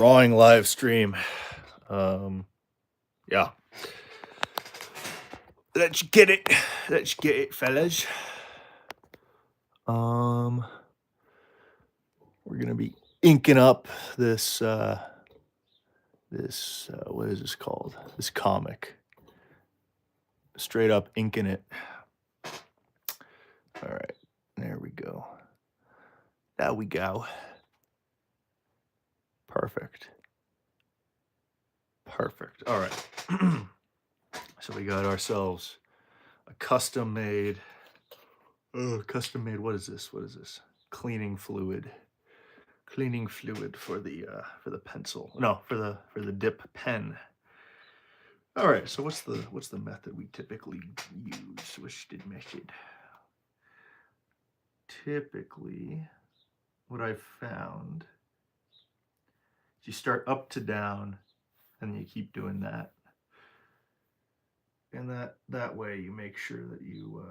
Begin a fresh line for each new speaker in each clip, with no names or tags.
Drawing live stream. Um, yeah. Let's get it. Let's get it, fellas. Um, we're gonna be inking up this what is this called? This comic. Straight up inking it. All right, there we go. There we go. Perfect. Perfect. All right. So we got ourselves a custom made. What is this? What is this? Cleaning fluid. Cleaning fluid for the pencil. No, for the dip pen. All right. So what's the method we typically use? What's the method? Typically, what I've found is you start up to down, and you keep doing that, and that way you make sure that you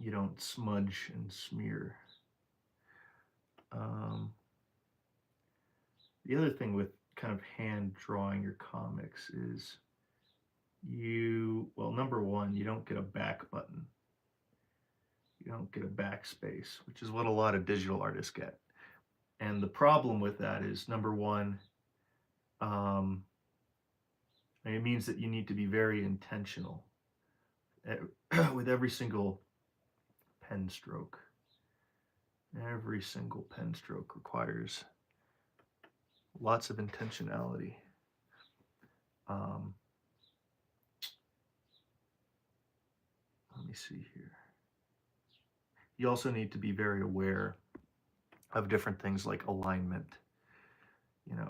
don't smudge and smear. Um, the other thing with kind of hand drawing your comics is number one, you don't get a back button. You don't get a backspace, which is what a lot of digital artists get. And the problem with that is number one, um, it means that you need to be very intentional with every single pen stroke. Every single pen stroke requires lots of intentionality. Um, Let me see here. You also need to be very aware of different things like alignment.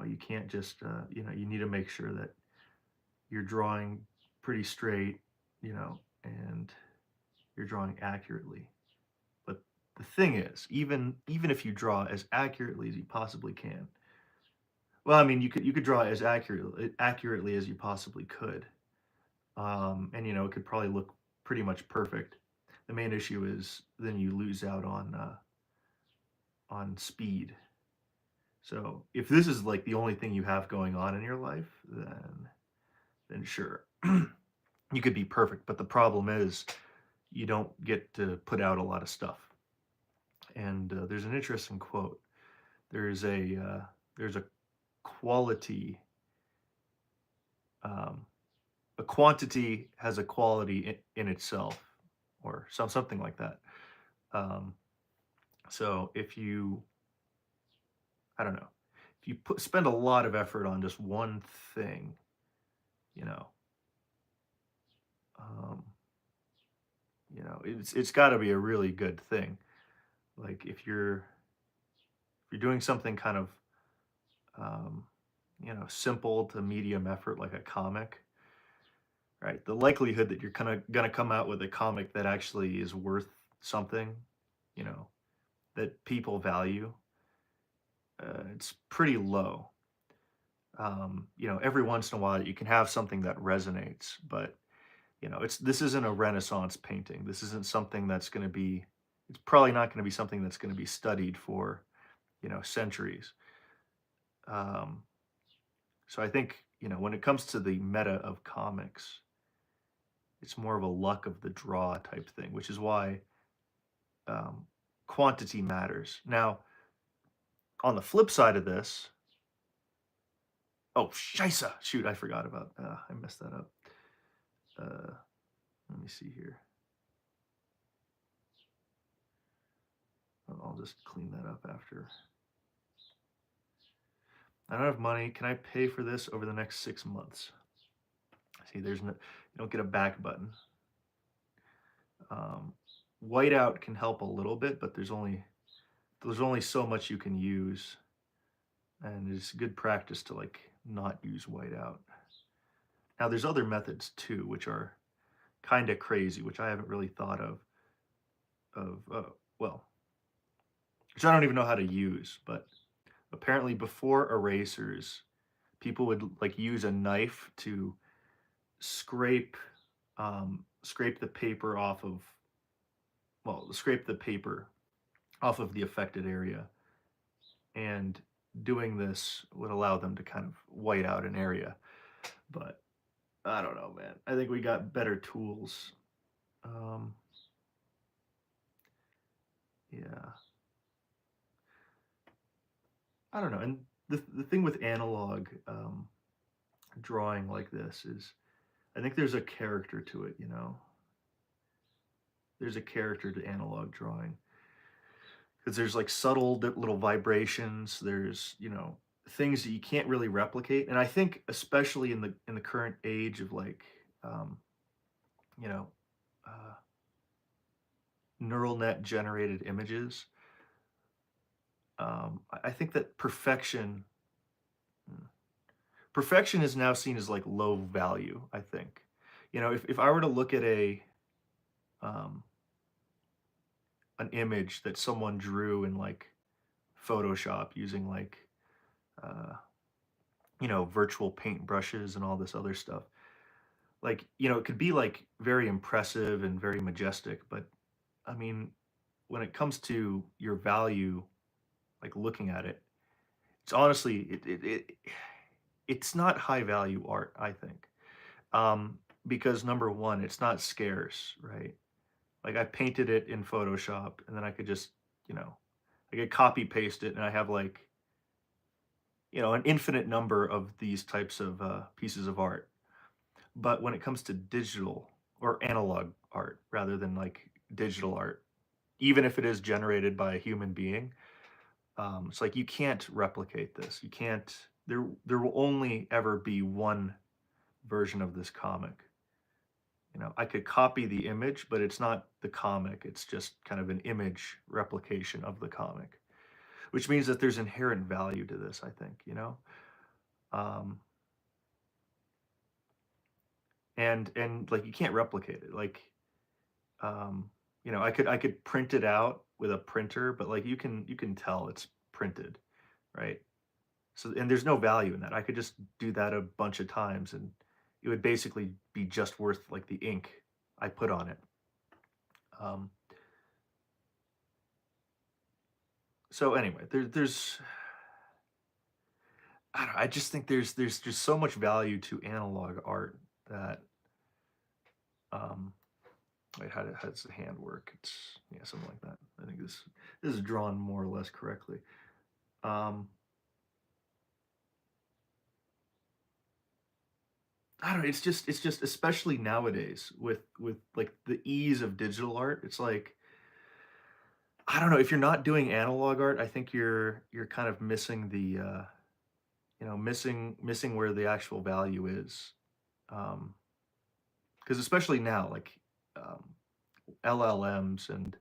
You can't just, you need to make sure that you're drawing pretty straight, and you're drawing accurately. But the thing is, even if you draw as accurately as you possibly can, well, I mean, you could draw as accurately as you possibly could, and it could probably look pretty much perfect. The main issue is then you lose out on speed. So if this is like the only thing you have going on in your life, then sure, you could be perfect. But the problem is you don't get to put out a lot of stuff. And there's an interesting quote. There's a quality. Um, a quantity has a quality in itself, or something like that. Um, so if you, I don't know, if you spend a lot of effort on just one thing, you know, um, it's got to be a really good thing. Like if you're doing something kind of um, simple to medium effort like a comic, right? The likelihood that you're kind of gonna come out with a comic that actually is worth something, you know, that people value, it's pretty low. Every once in a while you can have something that resonates, but this isn't a Renaissance painting. This isn't something that's going to be. It's probably not going to be something that's going to be studied for centuries. Um, so I think when it comes to the meta of comics, it's more of a luck of the draw type thing, which is why um, quantity matters. Now, on the flip side of this, oh, Shisa! Shoot, I forgot about. I messed that up. Uh, Let me see here. I'll just clean that up after. I don't have money. Can I pay for this over the next 6 months? See, there's no. You don't get a back button. Um, Whiteout can help a little bit, but there's only so much you can use, and it's good practice to like not use whiteout. Now, there's other methods too, which are kind of crazy, which I haven't really thought of, which I don't even know how to use. But apparently, before erasers, people would like use a knife to scrape scrape the paper off of scrape the paper off of the affected area, and doing this would allow them to kind of white out an area. But I don't know, man. I think we got better tools. Um, yeah, I don't know. And the thing with analog drawing like this is, I think there's a character to it. There's a character to analog drawing because there's like subtle little vibrations. There's things that you can't really replicate. And I think especially in the current age of like um, you know uh, neural net generated images. I think that perfection is now seen as like low value. I think, if I were to look at um, an image that someone drew in like Photoshop using like uh, virtual paint brushes and all this other stuff, like it could be like very impressive and very majestic, but I mean, when it comes to your value, like looking at it, it's honestly it's not high value art, I think. Because number one, it's not scarce, right? Like I painted it in Photoshop and then I could just, you know, I could copy paste it and I have like, an infinite number of these types of pieces of art. But when it comes to digital or analog art rather than like digital art, even if it is generated by a human being, it's like you can't replicate this. You can't. There will only ever be one version of this comic. I could copy the image, but it's not the comic. It's just kind of an image replication of the comic, which means that there's inherent value to this, I think, um, and like you can't replicate it. Like, I could print it out with a printer, but like you can tell it's printed, right? So, and there's no value in that. I could just do that a bunch of times, and it would basically be just worth like the ink I put on it. Um, so anyway, there's I don't know, I just think there's just so much value to analog art that um wait, how does the hand work? It's yeah, something like that. I think this is drawn more or less correctly. Um I don't know, it's just especially nowadays with like the ease of digital art, it's like I don't know, if you're not doing analog art, I think you're kind of missing missing where the actual value is. Um, because especially now, like um, LLMs and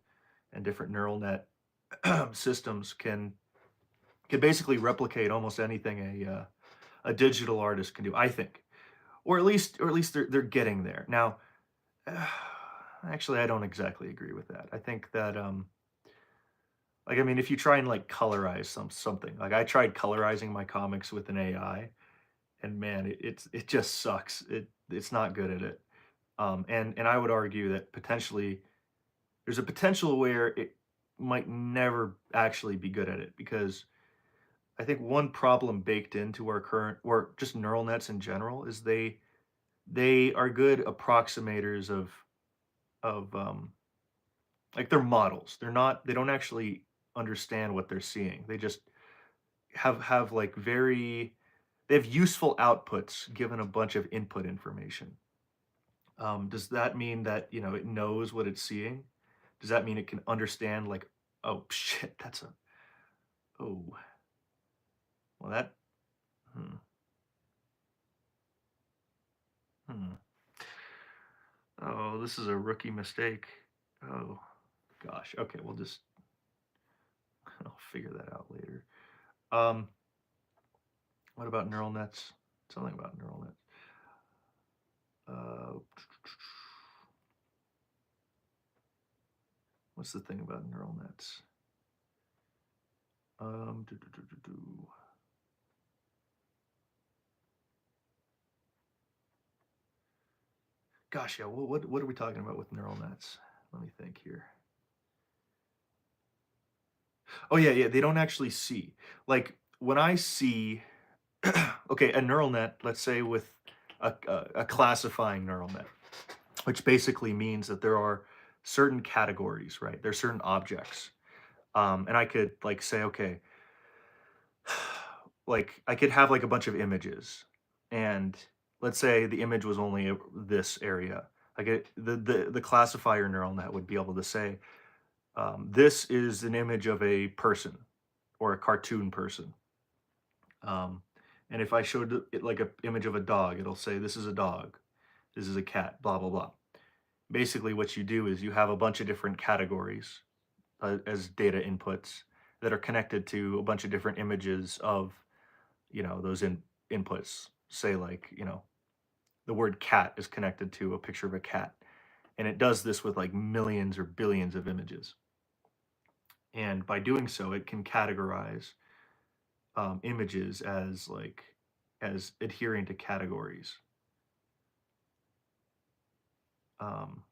different neural net systems can basically replicate almost anything a digital artist can do, I think, or at least they're getting there now. Actually, I don't exactly agree with that. I think that like, I mean, if you try and like colorize something, like I tried colorizing my comics with an AI, and man, it just sucks. It's not good at it. And I would argue that potentially there's a potential where it might never actually be good at it because I think one problem baked into our current or just neural nets in general is they are good approximators of like they're models. They don't actually understand what they're seeing. They just have like they have useful outputs given a bunch of input information. Does that mean that it knows what it's seeing? Does that mean it can understand like, oh shit, that's a oh well that hmm, hmm. Oh, this is a rookie mistake. Oh gosh. Okay, we'll just I'll figure that out later. Um, what about neural nets? Something about neural nets. Uh, what's the thing about neural nets? Do, do, do, do, do. Gosh, yeah. What are we talking about with neural nets? Let me think here. Oh yeah, yeah. They don't actually see. Like when I see, okay, a neural net, let's say with a classifying neural net, which basically means that there are certain categories, right? There's certain objects. And I could like say, okay, like I could have like a bunch of images, and let's say the image was only this area. Like the classifier neural net would be able to say, this is an image of a person or a cartoon person. Um, and if I showed it like an image of a dog, it'll say this is a dog, this is a cat, blah blah blah. Basically, what you do is you have a bunch of different categories as data inputs that are connected to a bunch of different images of those inputs. Say like the word cat is connected to a picture of a cat, and it does this with like millions or billions of images. And by doing so, it can categorize images as like as adhering to categories. Um,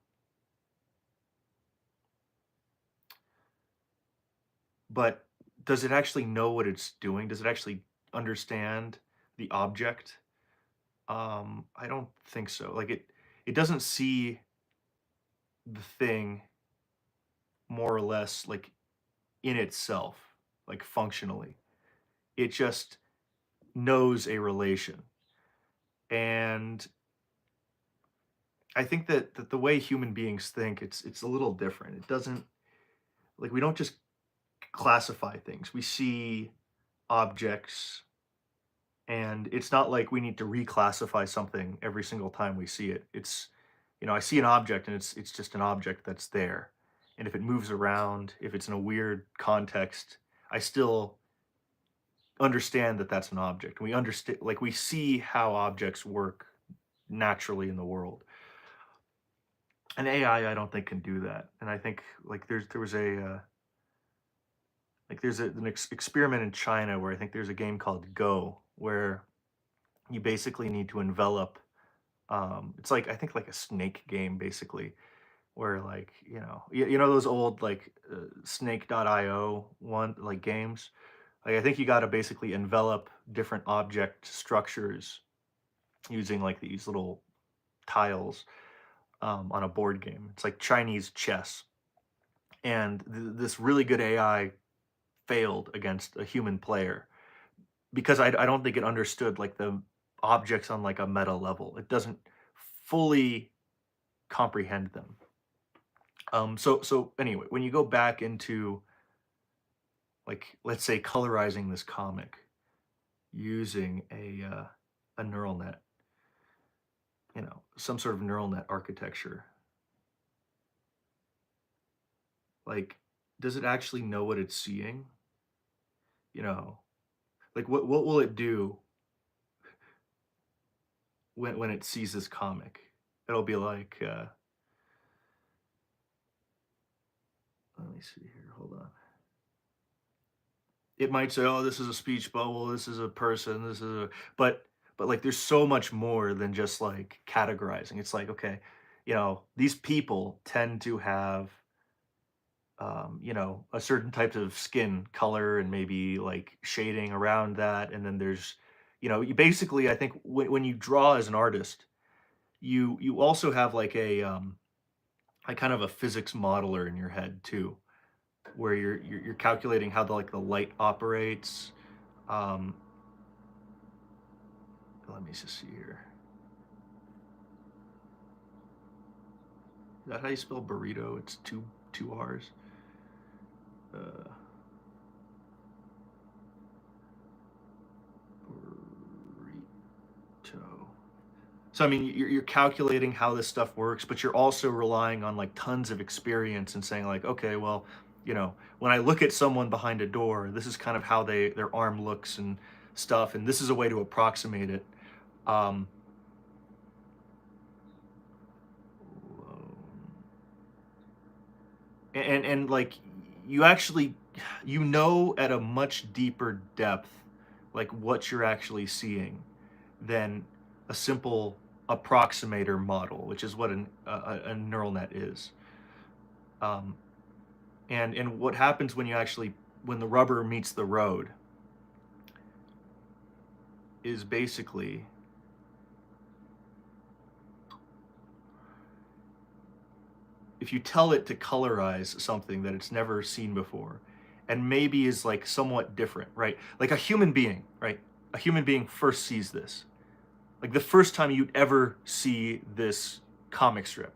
but does it actually know what it's doing? Does it actually understand the object? I don't think so. Like it doesn't see the thing more or less like in itself, like functionally. It just knows a relation. And I think that the way human beings think, it's a little different. It doesn't like we don't just classify things. We see objects, and it's not like we need to reclassify something every single time we see it. It's I see an object, and it's just an object that's there. And if it moves around, if it's in a weird context, I still understand that that's an object. We understand, like we see how objects work naturally in the world. An AI, I don't think can do that. And I think like there was a like there's an experiment in China where I think there's a game called Go where you basically need to envelop. It's like I think like a snake game basically, where like those old like Snake.io one like games. Like I think you got to basically envelop different object structures using like these little tiles on a board game. It's like Chinese chess, and this really good AI failed against a human player because I don't think it understood like the objects on like a meta level. It doesn't fully comprehend them. So anyway, when you go back into like let's say colorizing this comic using a neural net, some sort of neural net architecture, like does it actually know what it's seeing? You know, like what will it do when it sees this comic? It'll be like let me see here, hold on. It might say, "Oh, this is a speech bubble, this is a person, this is a," but like there's so much more than just like categorizing. It's like, okay, these people tend to have a certain type of skin color and maybe like shading around that. And then there's, you basically, I think when you draw as an artist, you also have like kind of a physics modeler in your head too, where you're calculating how the light operates. Um, let me just see here. Is that how you spell burrito? It's two R's. Uh, burrito. So I mean, you're calculating how this stuff works, but you're also relying on like tons of experience and saying like, okay, well, when I look at someone behind a door, this is kind of how their arm looks and stuff, and this is a way to approximate it. Um, and like you actually at a much deeper depth like what you're actually seeing than a simple approximator model, which is what a neural net is. um, and what happens when the rubber meets the road is basically if you tell it to colorize something that it's never seen before and maybe is like somewhat different, right? Like a human being, right? A human being first sees this. Like the first time you'd ever see this comic strip,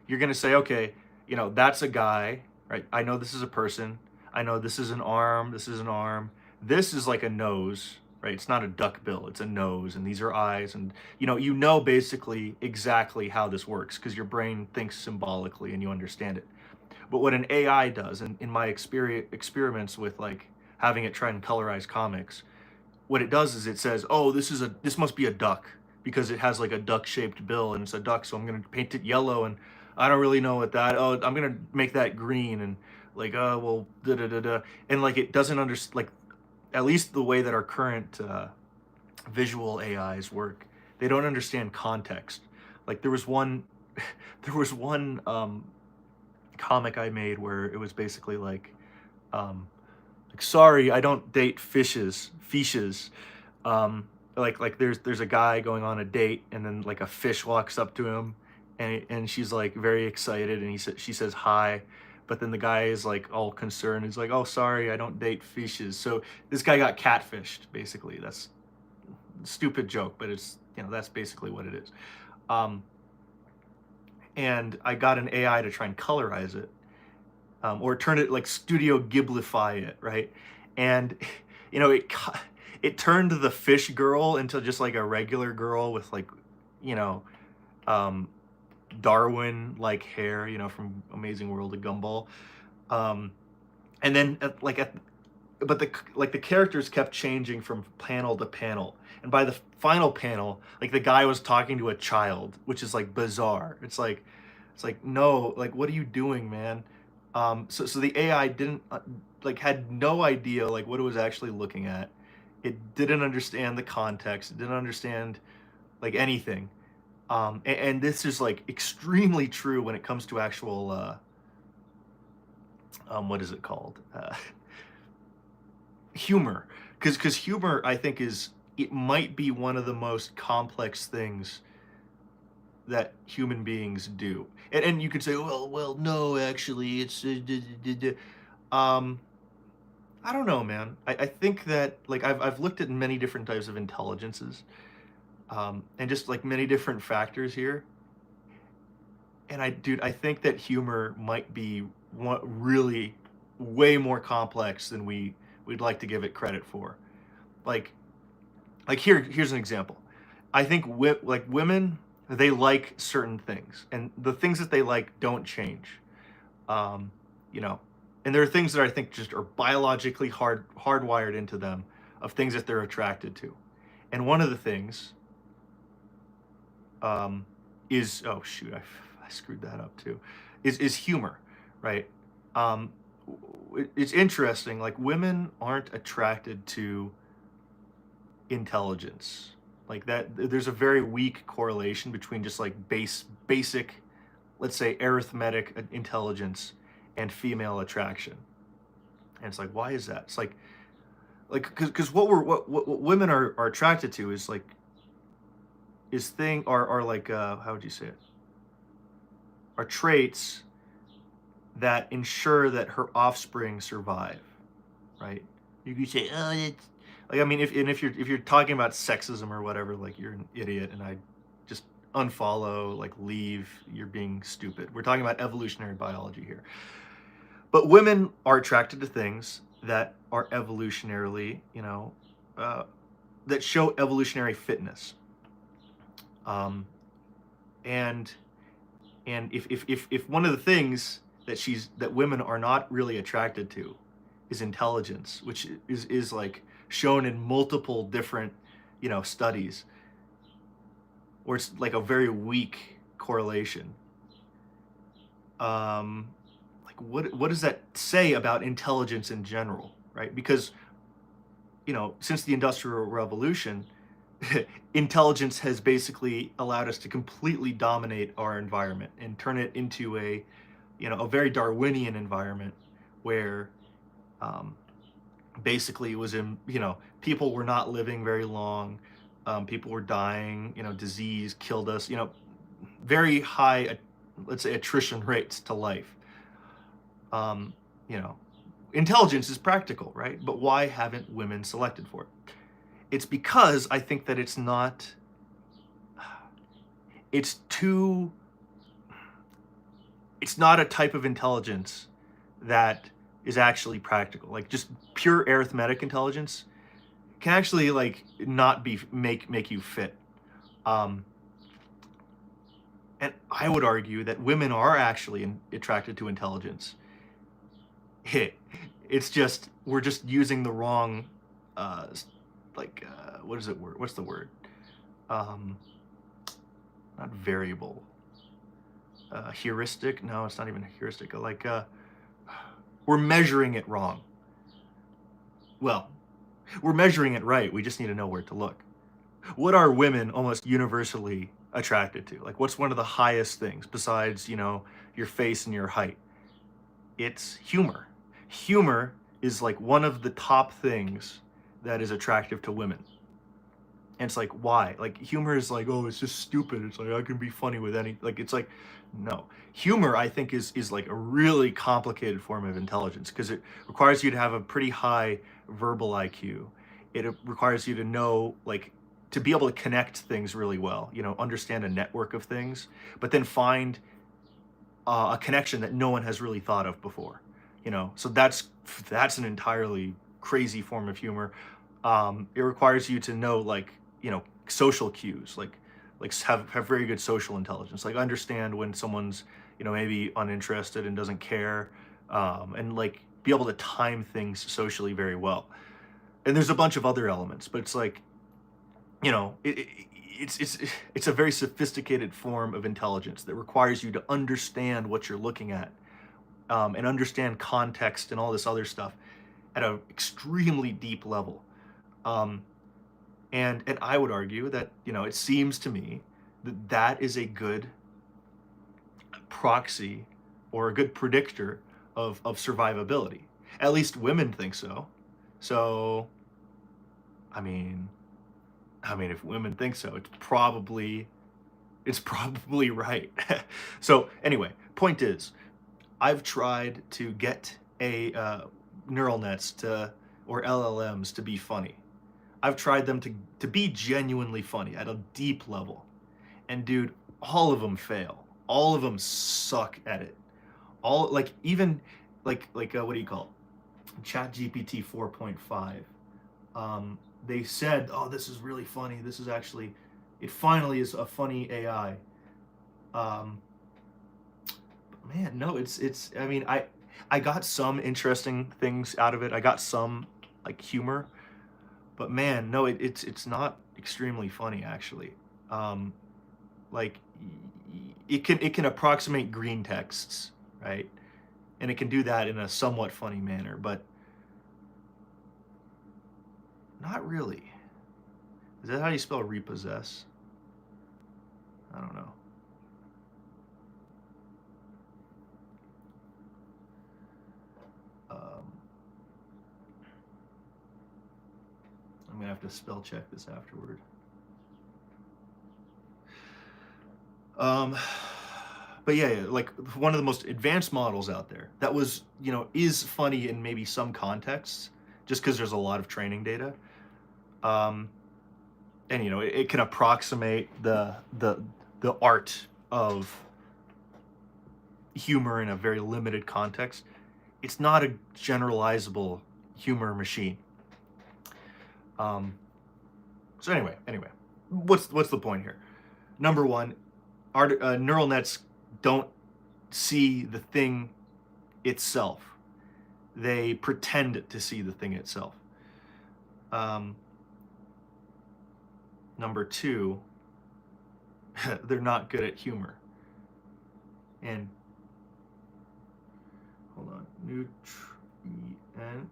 you're going to say, okay, that's a guy, right? I know this is a person. I know this is an arm. This is an arm. This is like a nose, right? It's not a duck bill. It's a nose, and these are eyes. And, you know basically exactly how this works because your brain thinks symbolically and you understand it. But what an AI does, and in my experiments with like having it try and colorize comics, what it does is it says, "Oh, this must be a duck because it has like a duck-shaped bill and it's a duck, so I'm gonna paint it yellow and I don't really know what that. Oh, I'm gonna make that green and like, well, da da da da." And like it doesn't understand like at least the way that our current visual AIs work, they don't understand context. Like there was one, there was one comic I made where it was basically um, like sorry, I don't date fishes. Like there's a guy going on a date, and then like a fish walks up to him, and she's like very excited, and she says hi, but then the guy is like all concerned. He's like, oh, sorry, I don't date fishes. So this guy got catfished. Basically, that's a stupid joke, but it's that's basically what it is. Um, and I got an AI to try and colorize it, or turn it like Studio Ghiblify it, right? And it turned the fish girl into just like a regular girl with like you know um, Darwin like hair, from Amazing World of Gumball. Um, and then but the characters kept changing from panel to panel, and by the final panel, like the guy was talking to a child, which is like bizarre. It's like no, like what are you doing, man? So the AI didn't like had no idea like what it was actually looking at. It didn't understand the context. It didn't understand like anything. And this is like extremely true when it comes to actual what is it called? Humor, because humor I think it might be one of the most complex things that human beings do. And you could say, well, no, actually, it's um, I don't know, man. I think that like I've looked at many different types of intelligences, and just like many different factors here. And I think that humor might be one really way more complex than we'd like to give it credit for. Like here's an example. I think like women, they like certain things, and the things that they like don't change. Um, you know, and there are things that I think just are biologically hardwired into them of things that they're attracted to. And one of the things um, is oh shoot, I screwed that up too. Is humor, right? Um, it's interesting. Like women aren't attracted to intelligence like that. There's a very weak correlation between just like basic, let's say arithmetic intelligence and female attraction. And it's like, why is that? It's like because what women are attracted to is like is thing are like how would you say it, are traits that ensure that her offspring survive, right? You could say, oh, it's like I mean, if you're talking about sexism or whatever, like you're an idiot, and I just unfollow, like leave. You're being stupid. We're talking about evolutionary biology here. But women are attracted to things that are evolutionarily, uh, that show evolutionary fitness. Um, and if one of the things that women are not really attracted to is intelligence, which is like shown in multiple different, studies, where it's like a very weak correlation. Um, like what does that say about intelligence in general, right? Because since the Industrial Revolution, intelligence has basically allowed us to completely dominate our environment and turn it into a very Darwinian environment where um, Basically, it was in, people were not living very long. People were dying. Disease killed us. Very high, let's say, attrition rates to life. Um, you know, Intelligence is practical, right? But why haven't women selected for it? It's because I think that it's too, it's not a type of intelligence that is actually practical. Like just pure arithmetic intelligence can actually like not be make you fit. Um, and I would argue that women are actually attracted to intelligence. It's just we're just using the wrong, what is it word? What's the word? Um, Not variable. Heuristic? No, it's not even heuristic. We're measuring it wrong. Well, we're measuring it right. We just need to know where to look. What are women almost universally attracted to? Like, what's one of the highest things besides, your face and your height? It's humor. Humor is like one of the top things that is attractive to women. And it's like, why? Like, humor is like, oh, it's just stupid. It's like, I can be funny with any, like, it's like, no. Humor, I think, is like a really complicated form of intelligence because it requires you to have a pretty high verbal IQ. It requires you to know, like, to be able to connect things really well, understand a network of things, but then find a connection that no one has really thought of before. So that's an entirely crazy form of humor. It requires you to know, like, social cues, like have very good social intelligence, like understand when someone's maybe uninterested and doesn't care, and like be able to time things socially very well. And there's a bunch of other elements, but it's like, it's a very sophisticated form of intelligence that requires you to understand what you're looking at, and understand context and all this other stuff at an extremely deep level. Um, and I would argue that it seems to me that that is a good proxy or a good predictor of survivability. At least women think so. So, I mean, if women think so, it's probably right. So anyway, point is, I've tried to get a neural nets to or LLMs to be funny. I've tried them to be genuinely funny at a deep level. And dude, all of them fail. All of them suck at it. All like even what do you call it? Chat GPT 4.5. They said, "Oh, this is really funny. This is actually it finally is a funny AI." Um, man, no, it's I mean, I got some interesting things out of it. I got some like humor, but man, no, it's not extremely funny actually. Um, like it can approximate green texts, right? And it can do that in a somewhat funny manner, but not really. Is that how you spell repossess? I don't know. Um, I'm gonna have to spell check this afterward. Um, but yeah, like one of the most advanced models out there that was, is funny in maybe some contexts, just because there's a lot of training data. Um, and it can approximate the art of humor in a very limited context. It's not a generalizable humor machine. Um, so anyway, what's the point here? Number one, neural nets don't see the thing itself. They pretend to see the thing itself. Um, Number two, they're not good at humor. And hold on, nutrient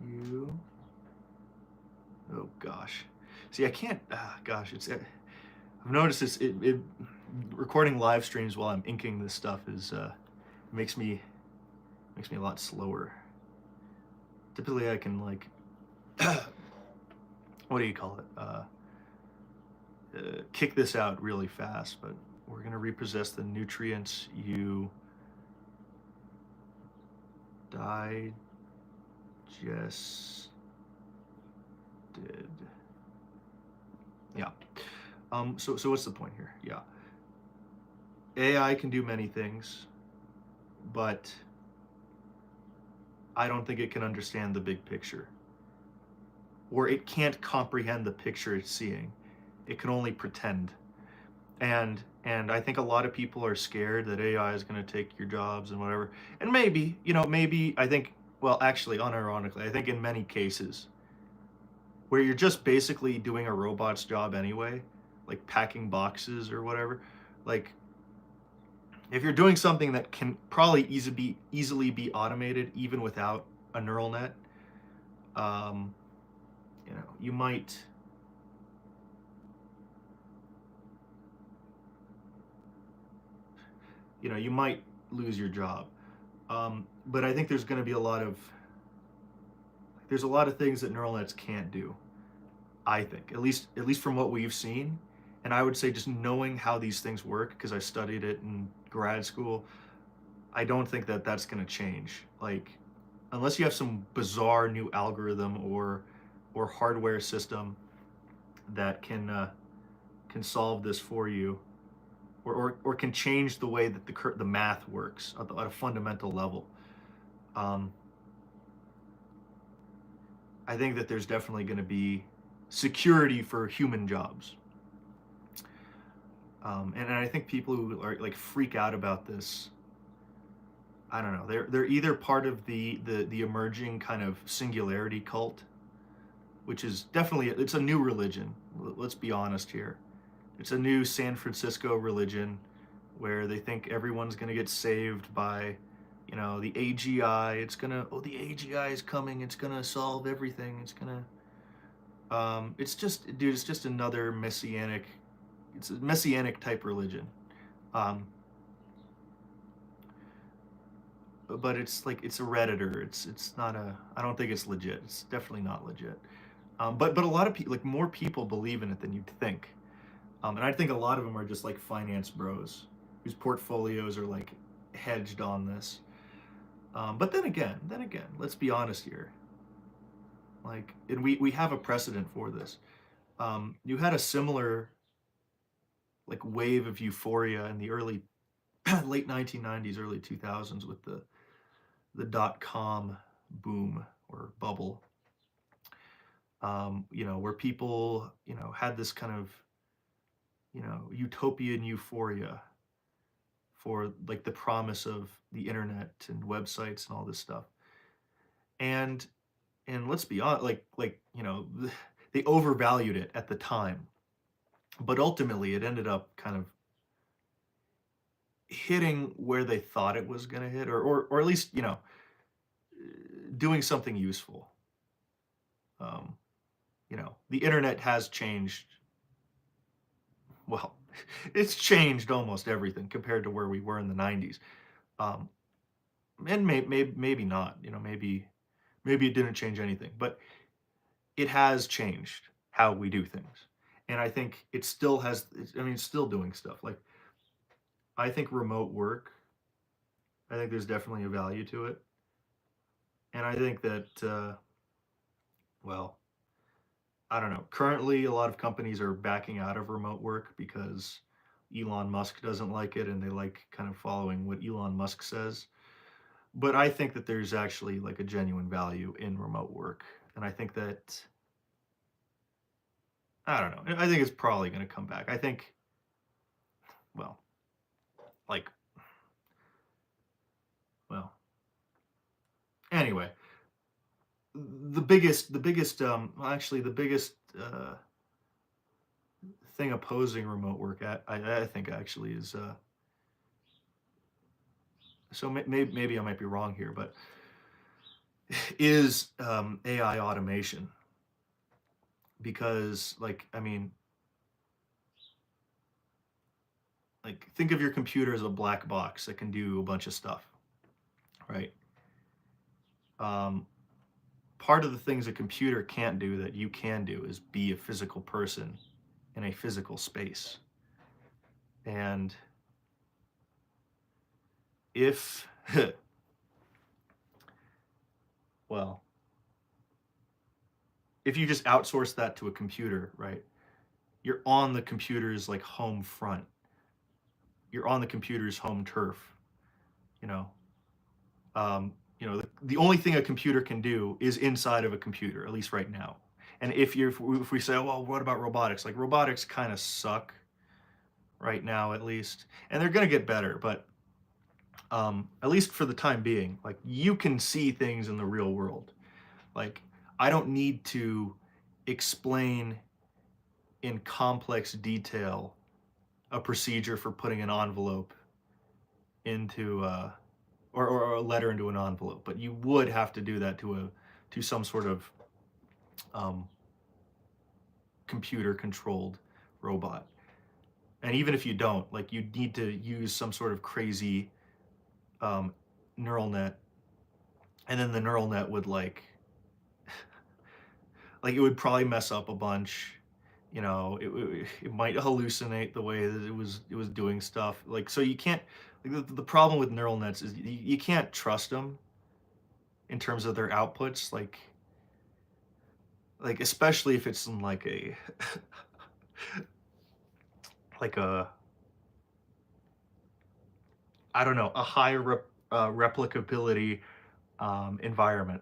you. Oh gosh, see, I can't. Gosh, I've noticed this. It recording live streams while I'm inking this stuff is makes me a lot slower. Typically, I can like what do you call it? Kick this out really fast, but we're gonna repossess the nutrients you digested. Yeah. So what's the point here? Yeah. AI can do many things, but I don't think it can understand the big picture, or it can't comprehend the picture it's seeing. It can only pretend. And I think a lot of people are scared that AI is going to take your jobs and whatever. And maybe, maybe I think, well, actually, unironically, I think in many cases where you're just basically doing a robot's job anyway, like packing boxes or whatever, like if you're doing something that can probably easily be automated even without a neural net, um, you might you might lose your job. But I think there's a lot of things that neural nets can't do. I think at least from what we've seen, and I would say just knowing how these things work because I studied it in grad school, I don't think that that's going to change. Like unless you have some bizarre new algorithm or hardware system that can solve this for you, or can change the way that the math works at a fundamental level. Um, I think that there's definitely going to be security for human jobs. And I think people who are like freak out about this, I don't know. They're either part of the emerging kind of singularity cult, which is definitely it's a new religion. Let's be honest here. It's a new San Francisco religion where they think everyone's going to get saved by, the AGI. The AGI is coming. It's going to solve everything. It's just, dude, it's just another it's a messianic type religion. Um, but it's a Redditor. It's not I don't think it's legit. It's definitely not legit. But a lot of people, like more people believe in it than you'd think. And I think a lot of them are just like finance bros whose portfolios are like hedged on this. But then again, let's be honest here. Like, and we have a precedent for this. You had a similar like wave of euphoria in the early late 1990s, early 2000s with the dot-com boom or bubble. Where people had this kind of utopian euphoria for like the promise of the internet and websites and all this stuff. And let's be honest, they overvalued it at the time, but ultimately it ended up kind of hitting where they thought it was going to hit, or at least doing something useful. Um, the internet has changed. Well, it's changed almost everything compared to where we were in the 90s. Um, and maybe not, maybe it didn't change anything, but it has changed how we do things. And I think it still has, I mean, it's still doing stuff. Like, I think remote work, I think there's definitely a value to it. And I think that, well, I don't know. Currently, a lot of companies are backing out of remote work because Elon Musk doesn't like it and they like kind of following what Elon Musk says. But I think that there's actually like a genuine value in remote work. And I think that, I don't know. I think it's probably going to come back. I think, well, like, well, anyway, the biggest thing opposing remote work, I think actually is, so maybe I might be wrong here, but is AI automation. Because, like, I mean, like think of your computer as a black box that can do a bunch of stuff, right? Um, Part of the things a computer can't do that you can do is be a physical person in a physical space. And if, well, if you just outsource that to a computer, right? You're on the computer's like home front. You're on the computer's home turf, you know. The only thing a computer can do is inside of a computer, at least right now. And if we say, well, what about robotics? Like robotics kind of suck right now, at least, and they're gonna get better, but at least for the time being, like you can see things in the real world. Like I don't need to explain in complex detail a procedure for putting an envelope into or a letter into an envelope, but you would have to do that to some sort of um, computer controlled robot. And even if you don't, like you need to use some sort of crazy um, neural net, and then the neural net would like it would probably mess up a bunch. It might hallucinate the way that it was doing stuff. Like so, you can't. Like, the problem with neural nets is you can't trust them in terms of their outputs. Like especially if it's in like a like a I don't know, a high replicability environment,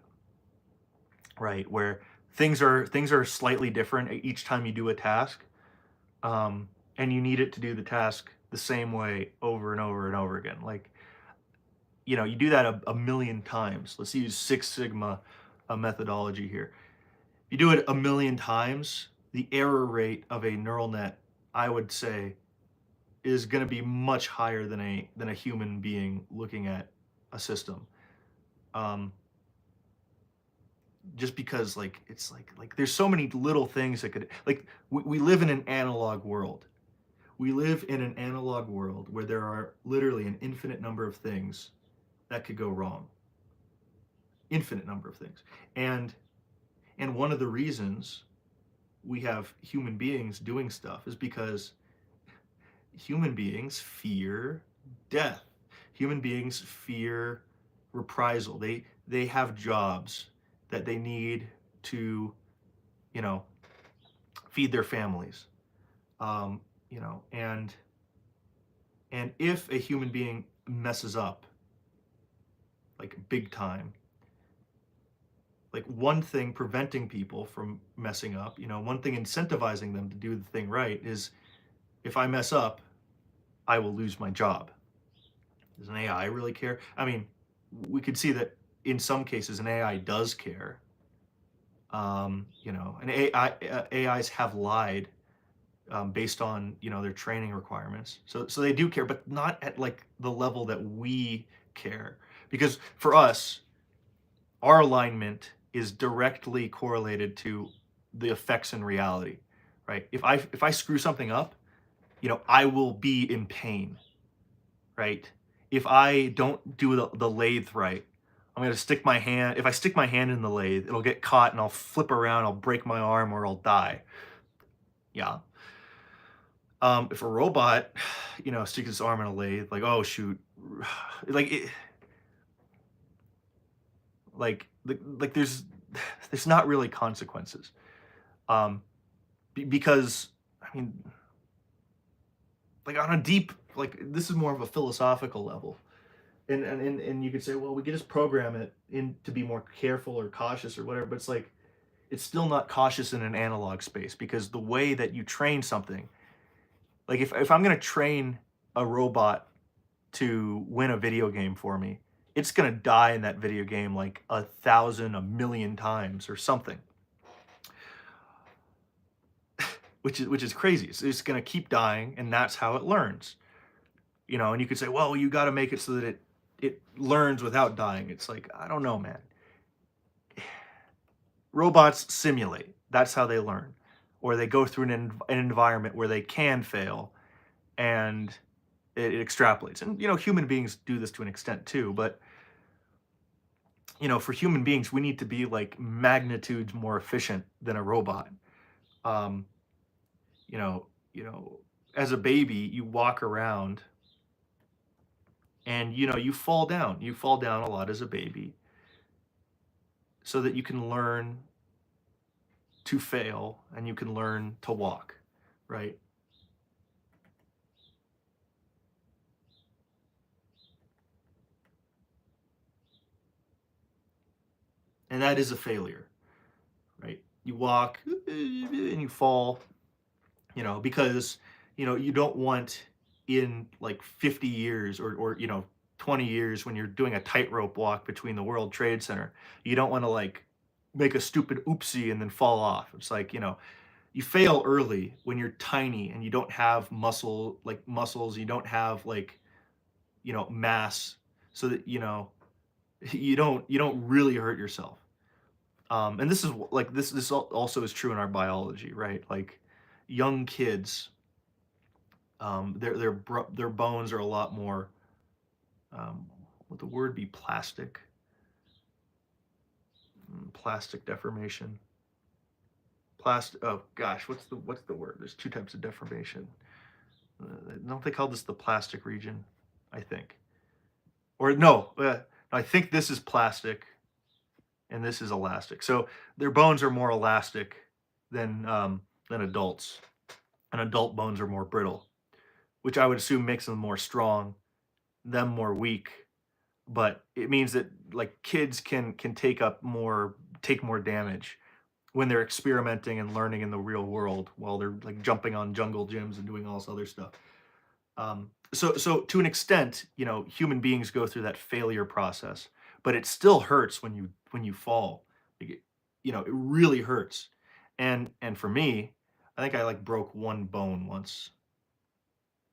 right? Where things are slightly different each time you do a task, and you need it to do the task the same way over and over and over again. Like you do that a million times. Let's use Six Sigma methodology here. You do it a million times, the error rate of a neural net, I would say, is going to be much higher than a human being looking at a system. Um, just because it's like there's so many little things that could like we live in an analog world. We live in an analog world where there are literally an infinite number of things that could go wrong. Infinite number of things. And one of the reasons we have human beings doing stuff is because human beings fear death. Human beings fear reprisal. They have jobs that they need to, you know, feed their families. And if a human being messes up, like big time, like one thing preventing people from messing up, one thing incentivizing them to do the thing right is if I mess up, I will lose my job. Does an AI really care? I mean, we could see that in some cases an AI does care. And AIs have lied based on their training requirements. So they do care, but not at like the level that we care. Because for us, our alignment is directly correlated to the effects in reality, right? If I screw something up, I will be in pain, right? If I don't do the lathe right, I'm gonna stick my hand. If I stick my hand in the lathe, it'll get caught and I'll flip around, I'll break my arm or I'll die. Yeah. If a robot, sticks its arm in a lathe, like, oh shoot, like it, like there's not really consequences, um, because I mean, like on a deep, like this is more of a philosophical level, and you could say, well, we could just program it in to be more careful or cautious or whatever, but it's like it's still not cautious in an analog space because the way that you train something, like if I'm gonna train a robot to win a video game for me, it's gonna die in that video game like 1,000, 1,000,000 times or something, which is crazy. It's gonna keep dying, and that's how it learns. And you could say, well, you got to make it so that it learns without dying. It's like I don't know, man. Robots simulate. That's how they learn, or they go through an environment where they can fail, and it extrapolates. And, human beings do this to an extent too, but, for human beings, we need to be like magnitudes more efficient than a robot. Um, you know, you know, as a baby, you walk around and, you fall down. You fall down a lot as a baby so that you can learn to fail and you can learn to walk, right? And that is a failure, right? You walk and you fall, because, you don't want in like 50 years or 20 years when you're doing a tightrope walk between the World Trade Center, you don't want to like make a stupid oopsie and then fall off. It's like, you fail early when you're tiny and you don't have muscles, you don't have like, mass so that, you don't really hurt yourself. And this is like this also is true in our biology, right? Like young kids, their bones are a lot more, would the word be plastic? Plastic deformation. Plastic. Oh gosh, what's the word? There's two types of deformation. Don't they call this the plastic region? I think. Or no, I think this is plastic and this is elastic. So their bones are more elastic than adults, and adult bones are more brittle, which I would assume makes them more strong, them more weak. But it means that like kids can take more damage when they're experimenting and learning in the real world while they're like jumping on jungle gyms and doing all this other stuff. So to an extent, human beings go through that failure process, but it still hurts when you fall. Like it really hurts. And for me, I think I like broke one bone once.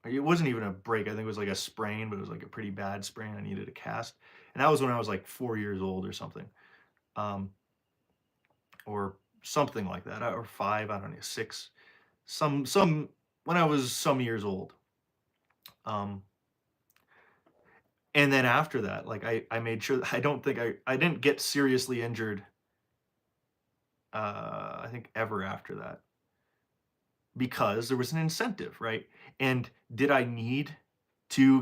It wasn't even a break. I think it was like a sprain, but it was like a pretty bad sprain. I needed a cast, and that was when I was like 4 years old or something, um, or something like that, or five. I don't know, six. Some when I was some years old. Um, And then after that, like, I made sure that I don't think I didn't get seriously injured, I think ever after that, because there was an incentive, right? And did I need do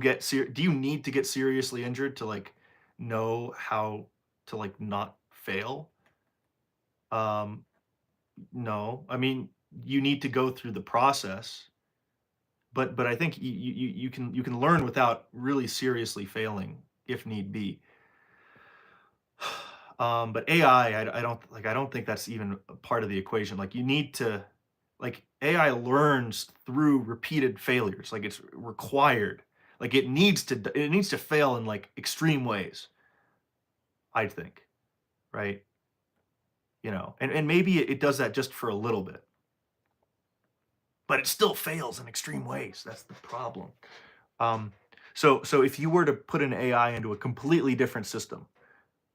you need to get seriously injured to, like, know how to, like, not fail? Um, no. I mean, you need to go through the process, but I think you can learn without really seriously failing if need be. But AI, I don't think that's even a part of the equation. Like you need to, like AI learns through repeated failures. Like it's required. Like it needs to fail in like extreme ways. I think, right? And maybe it does that just for a little bit, but it still fails in extreme ways. That's the problem. Um, so if you were to put an AI into a completely different system,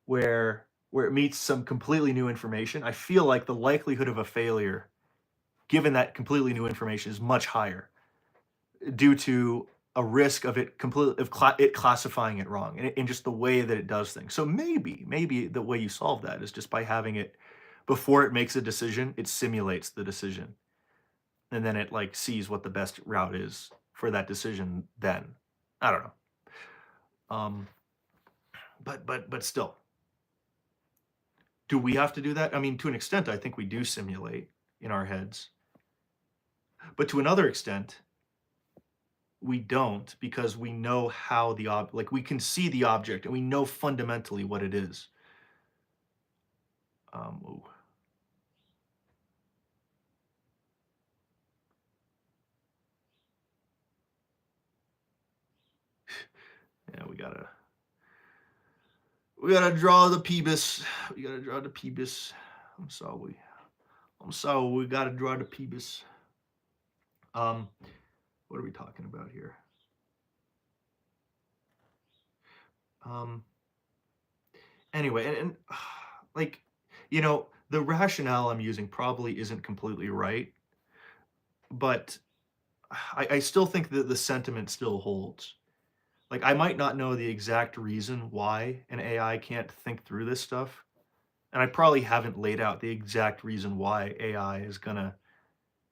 where it meets some completely new information, I feel like the likelihood of a failure, given that completely new information, is much higher due to a risk of it classifying it wrong and in just the way that it does things. So maybe the way you solve that is just by having it before it makes a decision, it simulates the decision, and then it like sees what the best route is for that decision. Then I don't know. Um, but still, do we have to do that? I mean, to an extent, I think we do simulate in our heads, but to another extent, we don't because we know how like we can see the object and we know fundamentally what it is. Ooh, yeah, we gotta draw the Pebis. We gotta draw the Pebis. I'm sorry. I'm sorry. We gotta draw the Pebis. Um, what are we talking about here? Um, anyway, and like, the rationale I'm using probably isn't completely right, but I still think that the sentiment still holds. Like, I might not know the exact reason why an AI can't think through this stuff, and I probably haven't laid out the exact reason why AI is gonna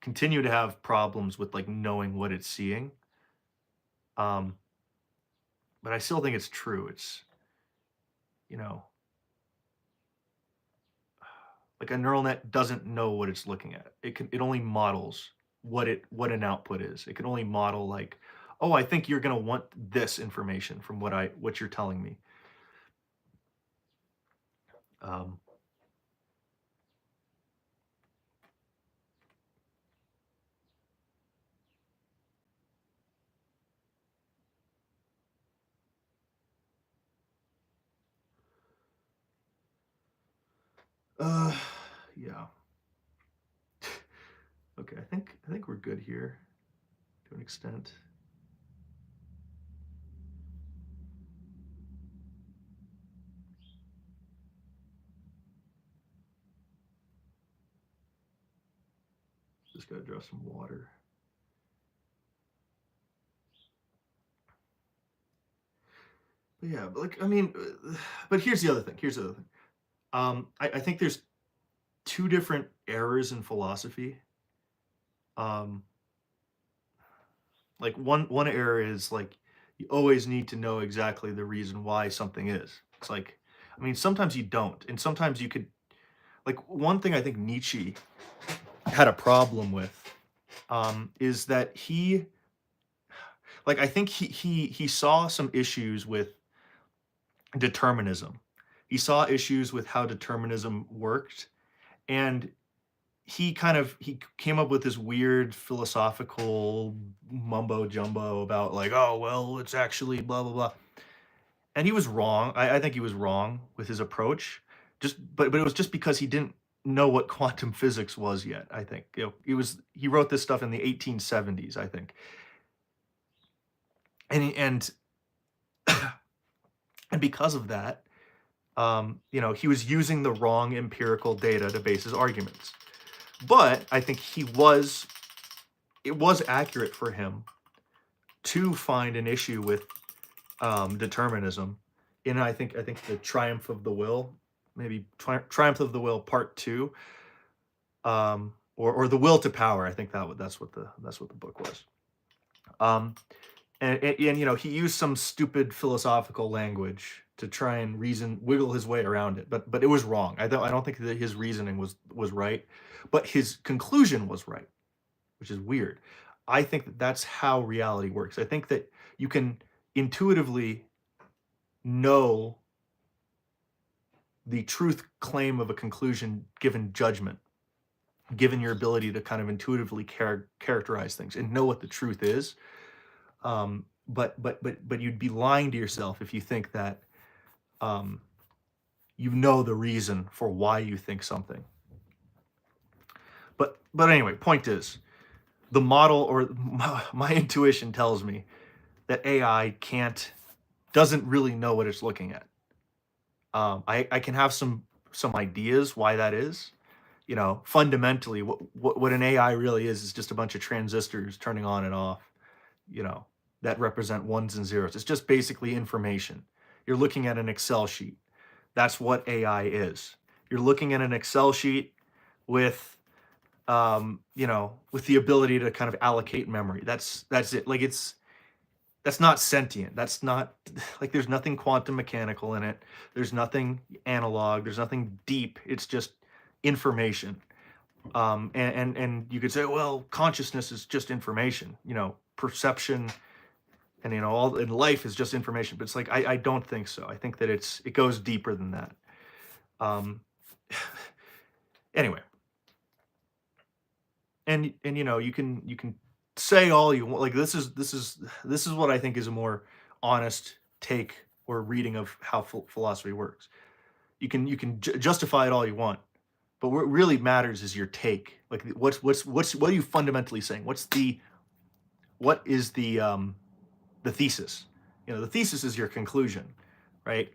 continue to have problems with, like, knowing what it's seeing. Um, but I still think it's true. It's, you know, like a neural net doesn't know what it's looking at. It only models what an output is. It can only model like, "Oh, I think you're gonna want this information from what you're telling me." Um, uh, yeah. Okay, I think we're good here to an extent. Just gotta draw some water. But yeah, but like I mean, but here's the other thing. Here's the other thing. I think there's two different eras in philosophy. Um, like one era is like you always need to know exactly the reason why something is. It's like, I mean, sometimes you don't, and sometimes you could. Like one thing I think Nietzsche had a problem with is that I think he saw some issues with determinism. He saw issues with how determinism worked, and he came up with this weird philosophical mumbo jumbo about like, oh well, it's actually blah blah blah. And he was wrong. I think he was wrong with his approach. But it was just because he didn't know what quantum physics was yet. I think he wrote this stuff in the 1870s. I think, and and because of that, he was using the wrong empirical data to base his arguments. But I think it was accurate for him to find an issue with determinism in I think the Triumph of the Will, maybe Triumph of the Will Part Two, or the Will to Power. I think that's what the book was. Um, and he used some stupid philosophical language to try and wiggle his way around it, but it was wrong. I don't think that his reasoning was right, but his conclusion was right, which is weird. I think that that's how reality works. I think that you can intuitively know the truth claim of a conclusion given judgment, given your ability to kind of intuitively characterize things and know what the truth is. But you'd be lying to yourself if you think that um, you know the reason for why you think something. But anyway, point is, the model or my intuition tells me that AI doesn't really know what it's looking at. I can have some ideas why that is. Fundamentally, what an AI really is just a bunch of transistors turning on and off. You know, that represent ones and zeros. It's just basically information. You're looking at an Excel sheet. That's what AI is. You're looking at an Excel sheet with with the ability to kind of allocate memory. That's it. Like that's not sentient. That's not like there's nothing quantum mechanical in it. There's nothing analog. There's nothing deep. It's just information. And you could say, well, consciousness is just information. Perception and all in life is just information. But it's like I don't think so. I think that it goes deeper than that. Um, anyway, and you can say all you want. Like this is what I think is a more honest take or reading of how philosophy works. You can justify it all you want, but what really matters is your take. Like what are you fundamentally saying? What is the thesis? The thesis is your conclusion, right?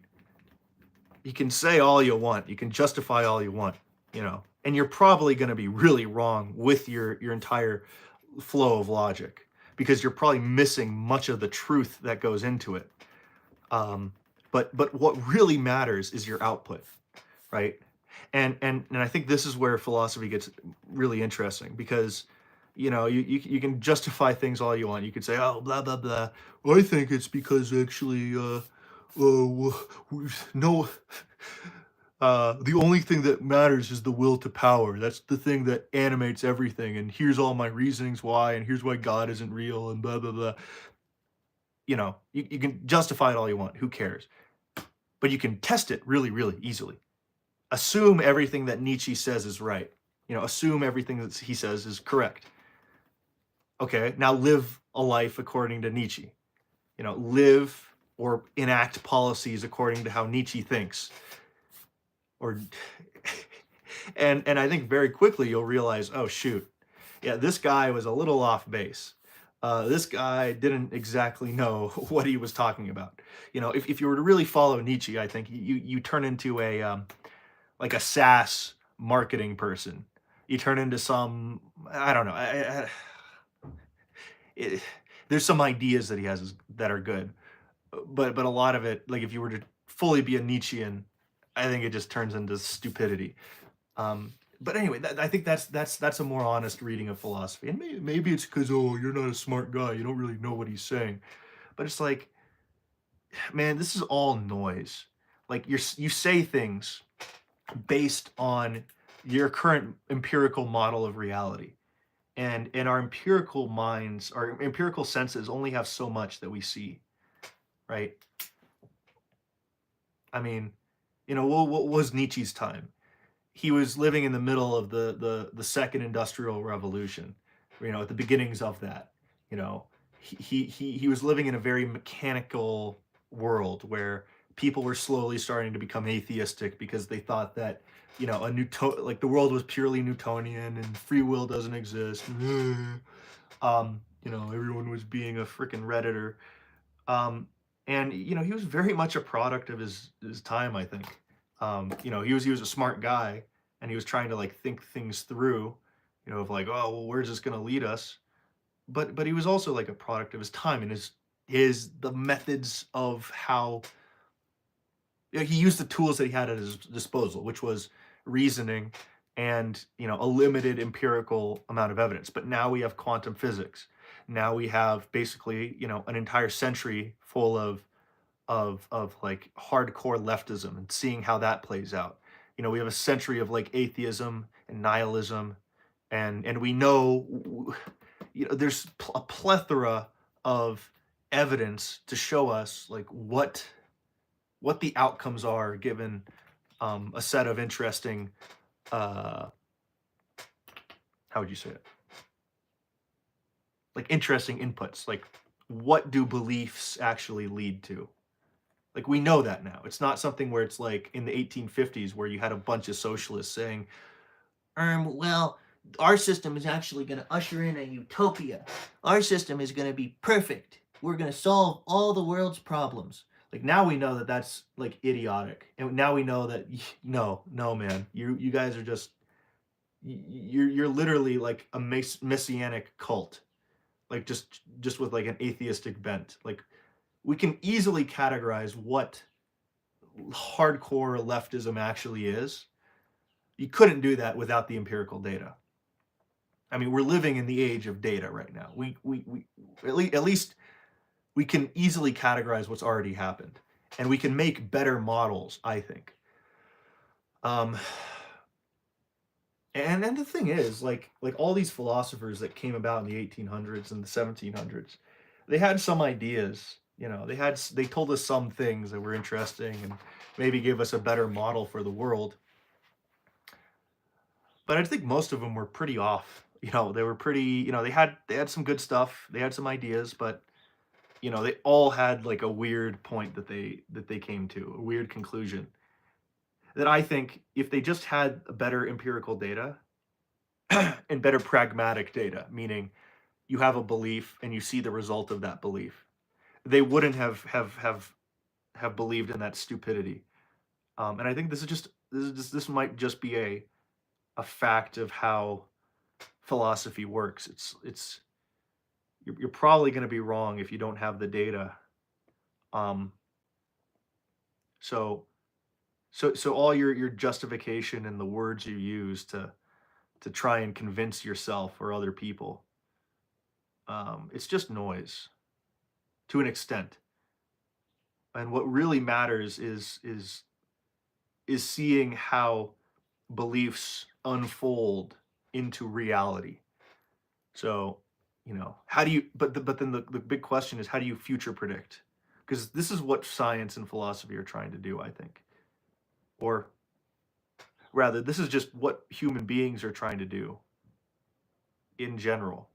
You can say all you want, you can justify all you want, and you're probably going to be really wrong with your entire flow of logic. because you're probably missing much of the truth that goes into it. Um, but what really matters is your output, right? And I think this is where philosophy gets really interesting, because you can justify things all you want. You could say, oh, blah blah blah. I think it's because actually no, the only thing that matters is the will to power. That's the thing that animates everything, and here's all my reasonings why, and here's why God isn't real, and blah blah blah. You can justify it all you want. Who cares? But you can test it really, really easily. Assume everything that Nietzsche says is right. Assume everything that he says is correct. Okay, now live a life according to Nietzsche. Live or enact policies according to how Nietzsche thinks. Or and I think very quickly you'll realize, oh shoot, yeah, this guy was a little off base. This guy didn't exactly know what he was talking about. If you were to really follow Nietzsche, I think you turn into a like a SaaS marketing person. You turn into some, I don't know. It, there's some ideas that he has that are good, but a lot of it, like if you were to fully be a Nietzschean, I think it just turns into stupidity. But anyway, I think that's a more honest reading of philosophy. And maybe it's because, oh, you're not a smart guy, you don't really know what he's saying. But it's like, man, this is all noise. Like you say things based on your current empirical model of reality. And our empirical minds, our empirical senses only have so much that we see, right? I mean, what was Nietzsche's time? He was living in the middle of the second industrial revolution, at the beginnings of that. You know, he was living in a very mechanical world where people were slowly starting to become atheistic because they thought that like the world was purely Newtonian and free will doesn't exist. Everyone was being a freaking redditor. And he was very much a product of his time, I think. He was a smart guy, and he was trying to like think things through, of like, oh well, where's this going to lead us? But he was also like a product of his time, and his the methods of how he used the tools that he had at his disposal, which was reasoning and a limited empirical amount of evidence. But now we have quantum physics. Now we have basically an entire century full of like hardcore leftism, and seeing how that plays out. We have a century of like atheism and nihilism, and we know there's a plethora of evidence to show us like what the outcomes are given a set of interesting uh how would you say it, like interesting inputs, like what do beliefs actually lead to. Like we know that now. It's not something where it's like in the 1850s where you had a bunch of socialists saying, well, our system is actually going to usher in a utopia. Our system is going to be perfect. We're going to solve all the world's problems. Like now we know that that's like idiotic. And now we know that no man. You guys are just you're literally like a messianic cult. Like just with like an atheistic bent. Like we can easily categorize what hardcore leftism actually is. You couldn't do that without the empirical data. I mean, we're living in the age of data right now. We at least we can easily categorize what's already happened, and we can make better models, I think. Um, and then the thing is, like all these philosophers that came about in the 1800s and the 1700s, they had some ideas. They told us some things that were interesting and maybe gave us a better model for the world. But I think most of them were pretty off. They were pretty. They had some good stuff. They had some ideas, but they all had like a weird point that they came to, a weird conclusion. That I think if they just had a better empirical data and better pragmatic data, meaning you have a belief and you see the result of that belief, they wouldn't have believed in that stupidity. And I think this might just be a fact of how philosophy works. It's you're probably going to be wrong if you don't have the data. Um, so so all your justification and the words you use to try and convince yourself or other people, it's just noise to an extent. And what really matters is seeing how beliefs unfold into reality. So, how do you but then the big question is, how do you future predict? Because this is what science and philosophy are trying to do, I think. Or rather, this is just what human beings are trying to do in general.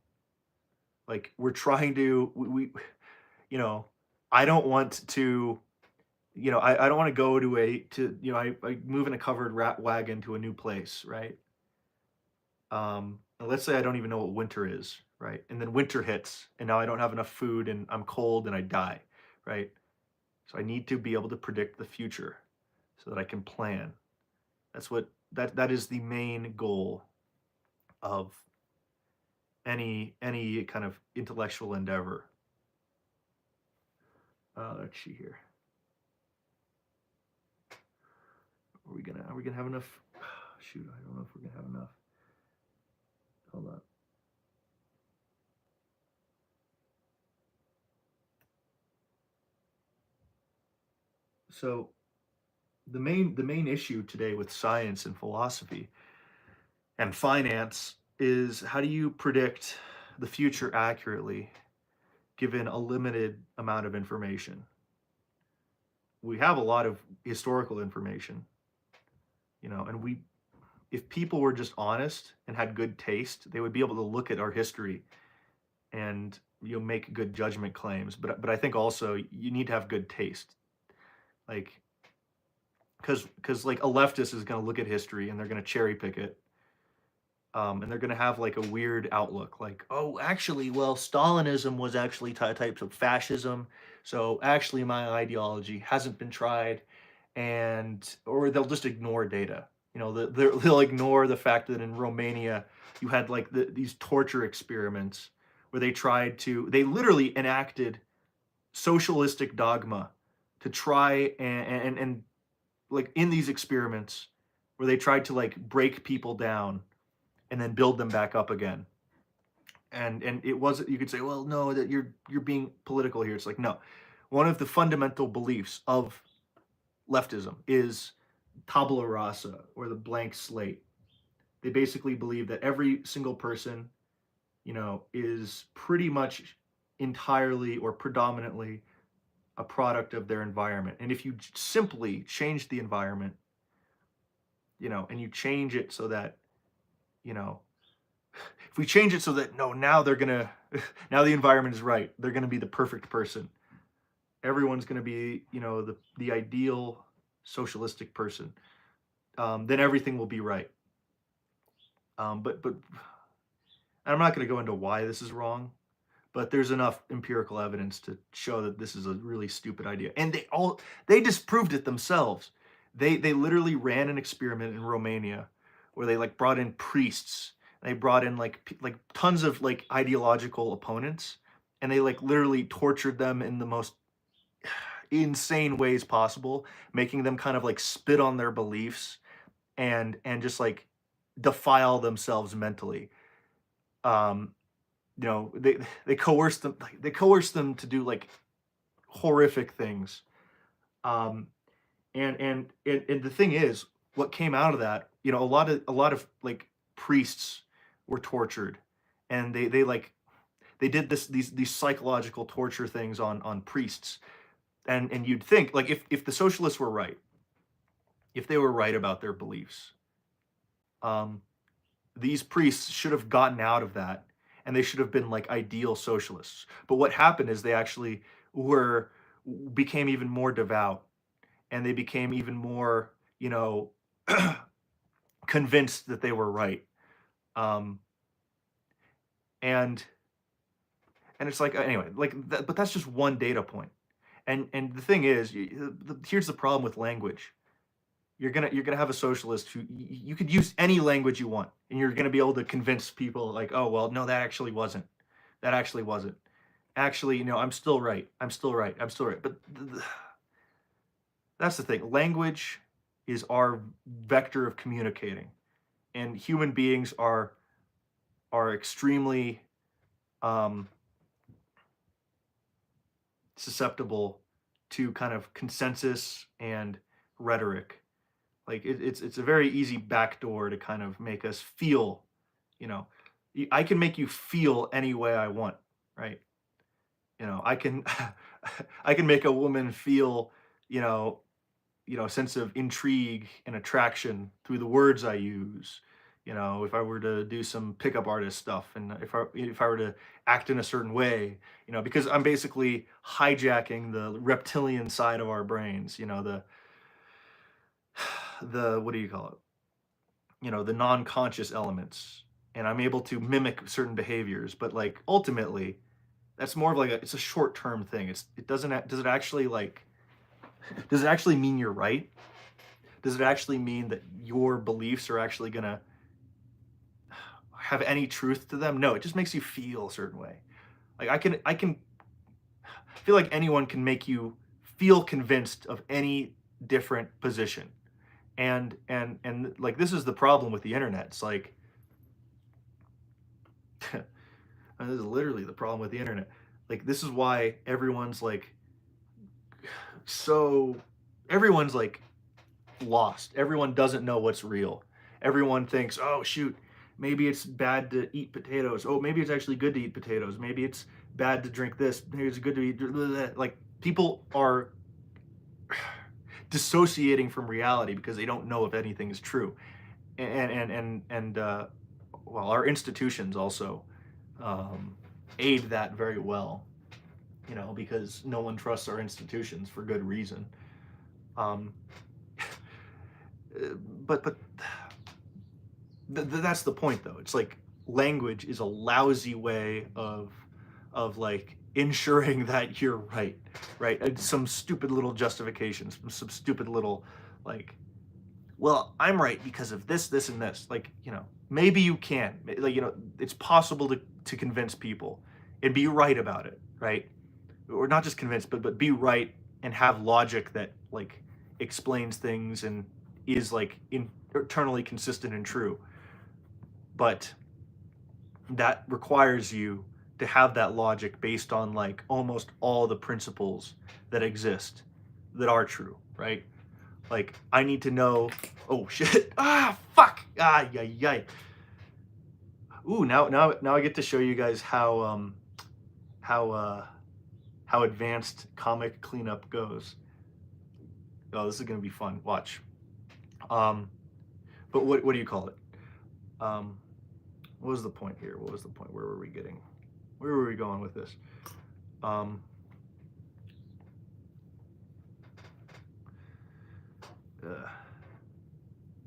Like we're trying to we you know, I don't want to, I don't want to go to I move in a covered rat wagon to a new place, right? And let's say I don't even know what winter is, right? And then winter hits, and now I don't have enough food, and I'm cold, and I die, right? So I need to be able to predict the future so that I can plan. That is the main goal of any kind of intellectual endeavor. Let's see here. Are we gonna have enough? Shoot, I don't know if we're gonna have enough. Hold on. So the main issue today with science and philosophy and finance is, how do you predict the future accurately given a limited amount of information? We have a lot of historical information, and if people were just honest and had good taste, they would be able to look at our history and make good judgment claims. But I think also you need to have good taste, like because like a leftist is going to look at history and they're going to cherry pick it, and they're going to have like a weird outlook, like, oh, actually, well, Stalinism was actually types of fascism, so actually my ideology hasn't been tried, and or they'll just ignore data. They'll ignore the fact that in Romania you had like these torture experiments where they literally enacted socialistic dogma to try and like in these experiments where they tried to like break people down and then build them back up again. And it wasn't, you could say, well, no, that you're being political here. It's like, no. One of the fundamental beliefs of leftism is tabula rasa, or the blank slate. They basically believe that every single person, is pretty much entirely or predominantly a product of their environment. And if you simply change the environment, and you change it so that, you know, if we change it so that, no, now they're gonna, now the environment is right, they're gonna be the perfect person. Everyone's gonna be, the ideal socialistic person. Then everything will be right. But I'm not gonna go into why this is wrong, but there's enough empirical evidence to show that this is a really stupid idea. And they disproved it themselves. They literally ran an experiment in Romania where they like brought in priests. They brought in like tons of like ideological opponents, and they like literally tortured them in the most insane ways possible, making them kind of like spit on their beliefs and just like defile themselves mentally. Um, they coerced them, to do like horrific things. Um, and the thing is, what came out of that, a lot of like priests were tortured, and they did these psychological torture things on priests. And you'd think, like, if the socialists were right, if they were right about their beliefs, um, these priests should have gotten out of that, and they should have been like ideal socialists. But what happened is they actually were became even more devout, and they became even more, convinced that they were right. Um, and and it's like, anyway, like that, but that's just one data point. And the thing is, here's the problem with language. You're gonna have a socialist who you could use any language you want, and you're gonna be able to convince people like, oh well, no, that actually wasn't. that actually wasn't. Actually, I'm still right. I'm still right. I'm still right. But that's the thing. Language is our vector of communicating, and human beings are extremely um, susceptible to kind of consensus and rhetoric. Like it's a very easy backdoor to kind of make us feel, you know, I can make you feel any way I want, right? I can I can make a woman feel, you know, a sense of intrigue and attraction through the words I use. If I were to do some pickup artist stuff, and if I were to act in a certain way, because I'm basically hijacking the reptilian side of our brains, the what do you call it? The non-conscious elements, and I'm able to mimic certain behaviors, but like ultimately, that's more of like it's a short-term thing. It doesn't does it actually does it actually mean you're right? Does it actually mean that your beliefs are actually going to have any truth to them? No, it just makes you feel a certain way. Like I can feel like anyone can make you feel convinced of any different position. And like this is the problem with the internet. It's like this is literally the problem with the internet. Like this is why so everyone's like lost. Everyone doesn't know what's real. Everyone thinks, oh, shoot, maybe it's bad to eat potatoes. Oh, maybe it's actually good to eat potatoes. Maybe it's bad to drink this. Maybe it's good to eat. Blah, blah, blah. Like people are dissociating from reality because they don't know if anything is true. And well, our institutions also um, aid that very well, because no one trusts our institutions for good reason. Um, but that's the point, though. It's like language is a lousy way of like ensuring that you're right, right? And some stupid little justifications, some stupid little like, well, I'm right because of this, and this. Like, maybe you can, like, it's possible to convince people and be right about it, right? Or not just convince, but be right and have logic that like explains things and is like internally consistent and true. But that requires you to have that logic based on like almost all the principles that exist that are true, right? Like I need to know, oh shit, fuck, yay, yay. Ooh, now I get to show you guys how how advanced comic cleanup goes. Oh, this is gonna be fun. Watch. Um, but what do you call it? Um, what was the point here? What was the point? Where were we getting? Where were we going with this? Um, uh,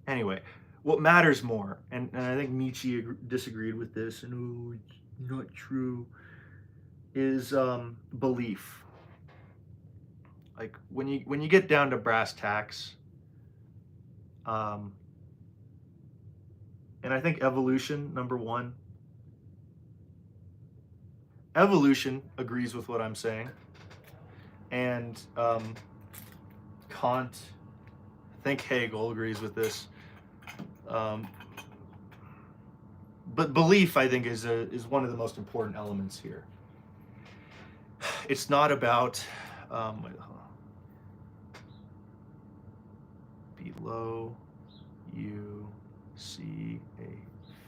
anyway, what matters more, and I think Nietzsche disagreed with this, and oh, it's not true, is belief. Like when you get down to brass tacks, um, and I think evolution, number one, evolution agrees with what I'm saying, and Kant, I think Hegel agrees with this. Um, but belief, I think, is one of the most important elements here. It's not about wait, hold on. Below you see a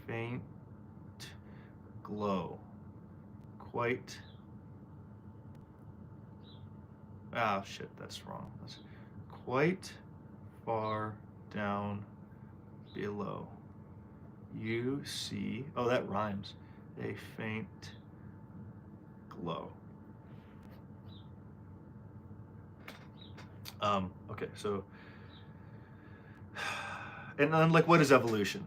faint glow, quite. Shit, that's wrong. That's quite far down below. You see, oh, that rhymes. A faint glow. Okay, so, and then like, what is evolution?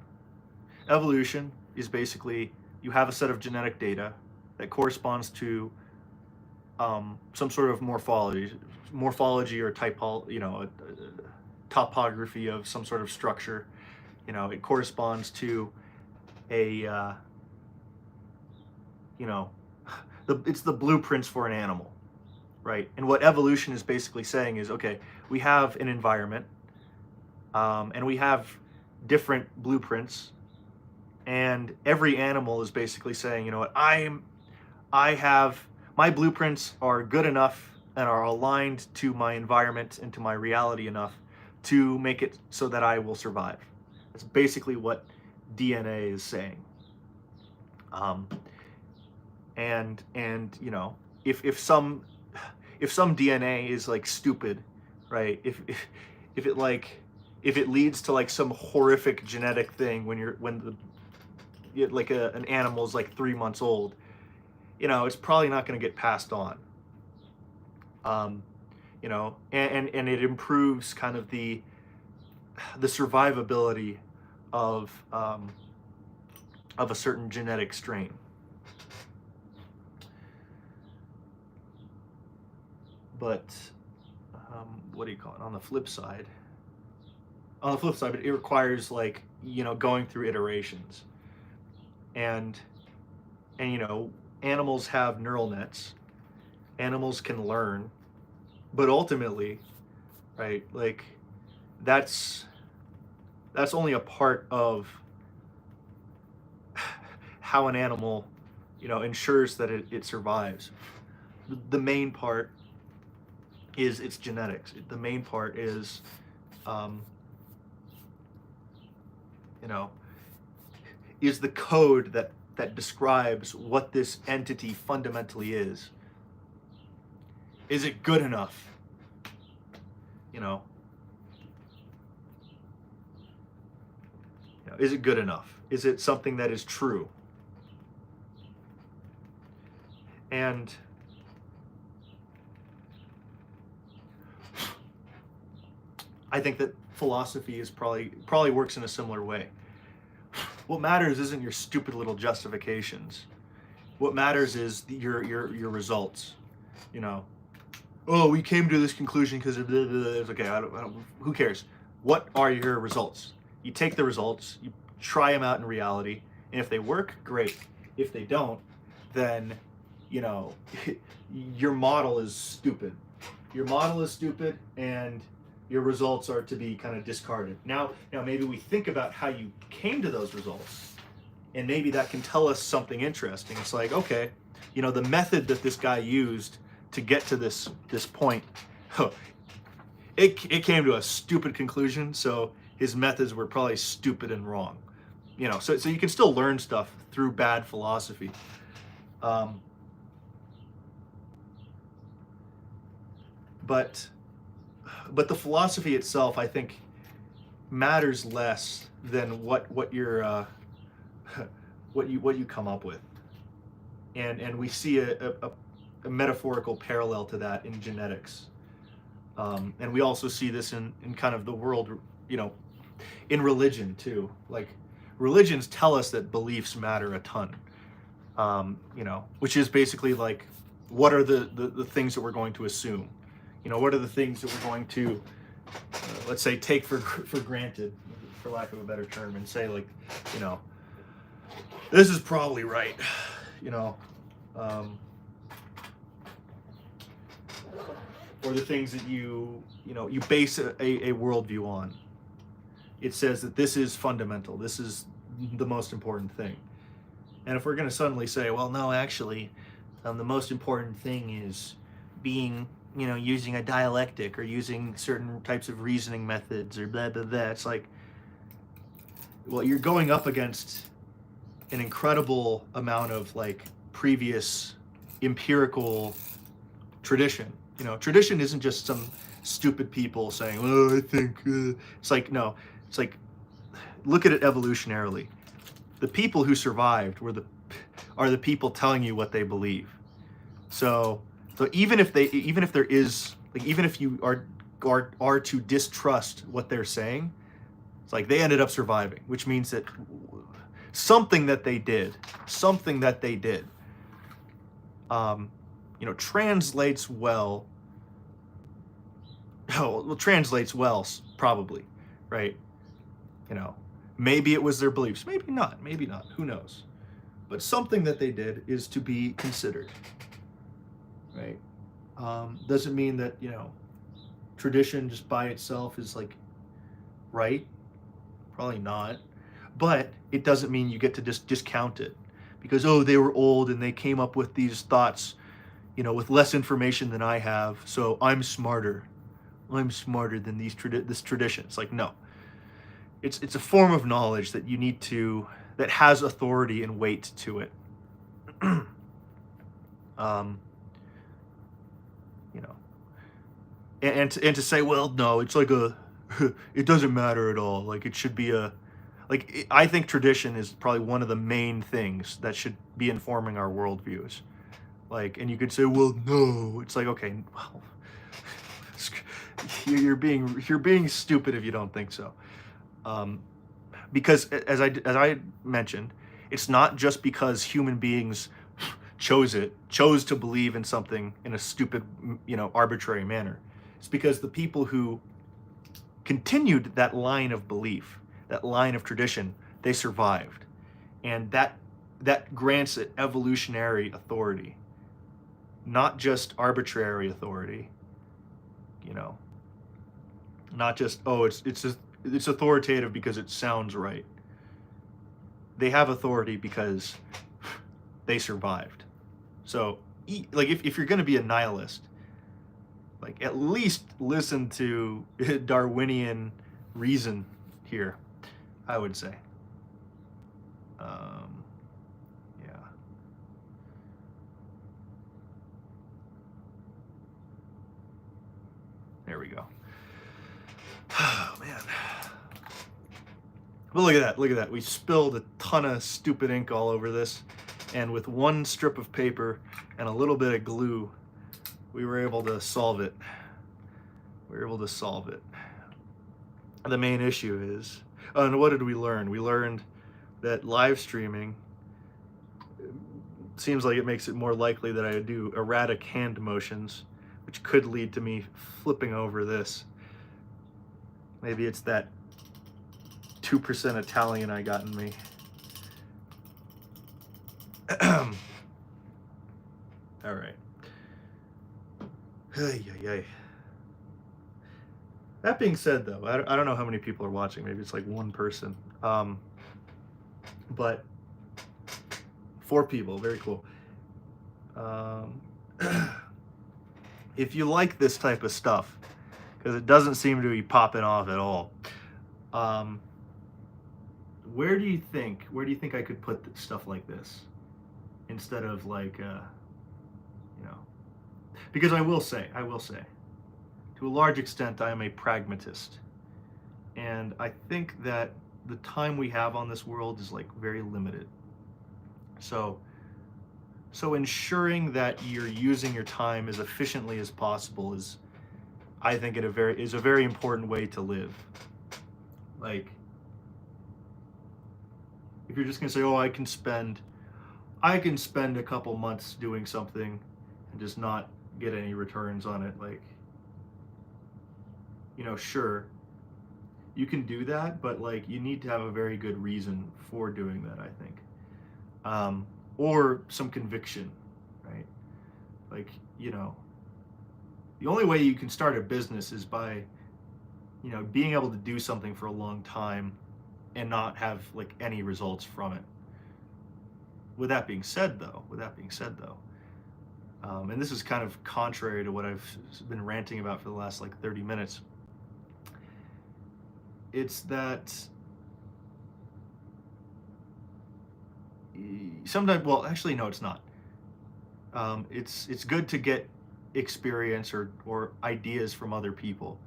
Evolution is basically you have a set of genetic data that corresponds to some sort of morphology or topography of some sort of structure. It corresponds to a you know it's the blueprints for an animal, right? And what evolution is basically saying is, okay, we have an environment, and we have different blueprints, and every animal is basically saying, you know what, I have my blueprints are good enough and are aligned to my environment and to my reality enough to make it so that I will survive. That's basically what DNA is saying. Um, and you know, if some DNA is like stupid, right? If it like if it leads to like some horrific genetic thing when like an animal is like 3 months old, you know, it's probably not going to get passed on. Um, you know, and it improves kind of the survivability of of a certain genetic strain. But what do you call it? On the flip side, it requires like, you know, going through iterations, and you know, animals have neural nets. Animals can learn, but ultimately, right? Like that's only a part of how an animal, you know, ensures that it survives. The main part is its genetics. The main part is, um, you know, is the code that describes what this entity fundamentally is. Is it good enough? You know, is it good enough? Is it something that is true? And I think that philosophy is probably works in a similar way. What matters isn't your stupid little justifications. What matters is your results. You know, oh, we came to this conclusion because of it's okay. I don't, who cares? What are your results? You take the results, you try them out in reality, and if they work, great. If they don't, then, you know, your model is stupid. Your model is stupid, and your results are to be kind of discarded. Now maybe we think about how you came to those results, and maybe that can tell us something interesting. It's like, okay, you know, the method that this guy used to get to this point, it came to a stupid conclusion, so his methods were probably stupid and wrong. You know, so you can still learn stuff through bad philosophy. But the philosophy itself, I think, matters less than what your what you come up with, and we see a metaphorical parallel to that in genetics, and we also see this in kind of the world, you know, in religion too. Like religions tell us that beliefs matter a ton, you know, which is basically like, what are the things that we're going to assume? You know, what are the things that we're going to, let's say, take for granted, for lack of a better term, and say like, you know, this is probably right, you know, or the things that you know you base a worldview on. It says that this is fundamental. This is the most important thing. And if we're going to suddenly say, well, no, actually, the most important thing is being, you know, using a dialectic or using certain types of reasoning methods or blah, blah, blah. It's like, well, you're going up against an incredible amount of like previous empirical tradition. You know, tradition isn't just some stupid people saying, oh, I think, it's like, no, it's like, look at it evolutionarily. The people who survived are the people telling you what they believe. So even if there is like, even if you are to distrust what they're saying, it's like they ended up surviving, which means that something that they did, you know, translates well. Oh, well, translates well, probably, right? You know, maybe it was their beliefs, maybe not, who knows? but something that they did is to be considered, right? Doesn't mean that, tradition just by itself is like right. Probably not. But it doesn't mean you get to just discount it because, oh, they were old and they came up with these thoughts, with less information than I have. So I'm smarter. I'm smarter than this tradition. It's like, no, it's a form of knowledge that you need to, that has authority and weight to it. um, you know, and to say, well, no, it's like it doesn't matter at all. Like it should be I think tradition is probably one of the main things that should be informing our worldviews. Like, and you could say, well, no, it's like, okay, well, you're being stupid if you don't think so. Because as I mentioned, it's not just because human beings chose to believe in something in a stupid, arbitrary manner. It's because the people who continued that line of belief, that line of tradition, they survived. And that grants it evolutionary authority, not just arbitrary authority, you know, not just, oh, it's authoritative because it sounds right. They have authority because they survived. So, like, if you're going to be a nihilist, like, at least listen to Darwinian reason here, I would say. Yeah. There we go. Oh, man. But look at that. Look at that. We spilled a ton of stupid ink all over this. And with one strip of paper and a little bit of glue, we were able to solve it. We were able to solve it. The main issue is, and what did we learn? We learned that live streaming seems like it makes it more likely that I do erratic hand motions, which could lead to me flipping over this. Maybe it's that 2% Italian I got in me. All right. Hey, hey, hey. That being said, though, I don't know how many people are watching. Maybe it's like one person. But 4 people, very cool. If you like this type of stuff, because it doesn't seem to be popping off at all, where do you think I could put stuff like this instead of like, because I will say, to a large extent, I am a pragmatist, and I think that the time we have on this world is like very limited. So ensuring that you're using your time as efficiently as possible is, I think, is a very important way to live. Like, if you're just gonna say, oh, I can spend a couple months doing something and just not get any returns on it, like, sure, you can do that, but like, you need to have a very good reason for doing that, I think. Or some conviction, right? Like, the only way you can start a business is by, being able to do something for a long time and not have like any results from it. With that being said, though, and this is kind of contrary to what I've been ranting about for the last like 30 minutes, it's that sometimes, well, actually, no, it's not. It's good to get experience or ideas from other people,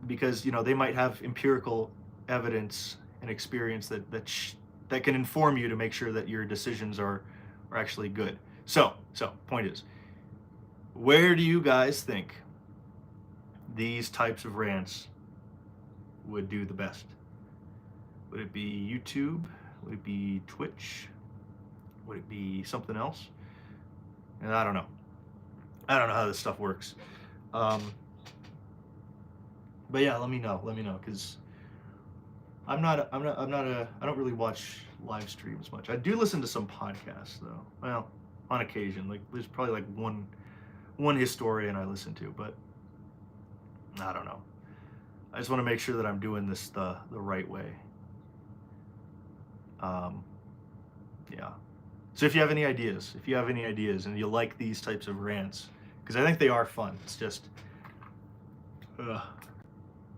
because they might have empirical evidence and experience that can inform you to make sure that your decisions are actually good. So point is, where do you guys think these types of rants would do the best? Would it be YouTube? Would it be Twitch? Would it be something else? And I don't know how this stuff works. But yeah, let me know, because I don't really watch live streams much. I do listen to some podcasts though. Well, on occasion. Like there's probably like one historian I listen to, but I don't know. I just want to make sure that I'm doing this the right way. Um, yeah. So if you have any ideas and you like these types of rants, because I think they are fun. It's just, uh,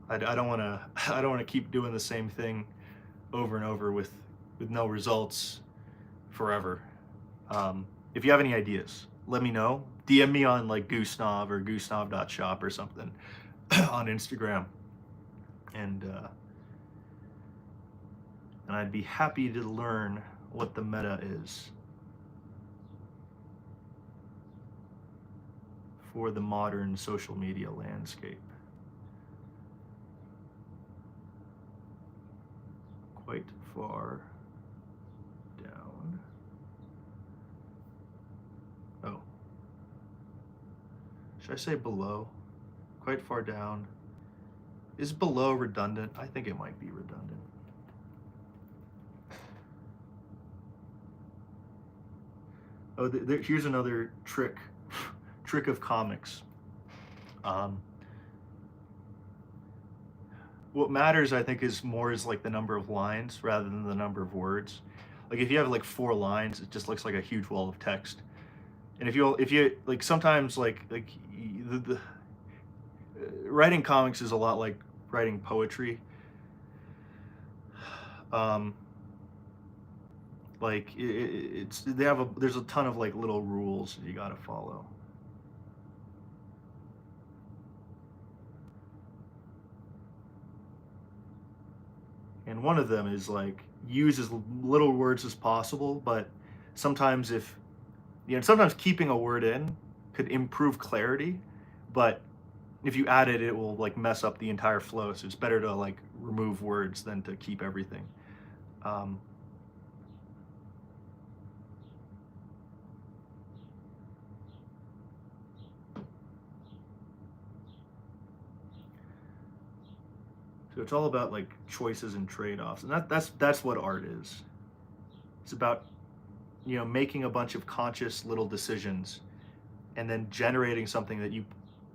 I don't want to I don't want to keep doing the same thing over and over with no results forever. If you have any ideas, let me know. DM me on like Goosenov or goosenov.shop or something on Instagram, and uh, and I'd be happy to learn what the meta is for the modern social media landscape. Quite far down. Oh, should I say below? Quite far down. Is below redundant? I think it might be redundant. Oh, here's another trick, trick of comics. Um, what matters, I think, is like the number of lines rather than the number of words. Like if you have like 4 lines, it just looks like a huge wall of text. And if you like sometimes the writing comics is a lot like writing poetry. Um, like it's they have a there's a ton of like little rules you got to follow. And one of them is like use as little words as possible, but sometimes if sometimes keeping a word in could improve clarity, but if you add it, it will like mess up the entire flow. So it's better to like remove words than to keep everything. Um, so it's all about like choices and trade-offs, and that's what art is. It's about making a bunch of conscious little decisions and then generating something that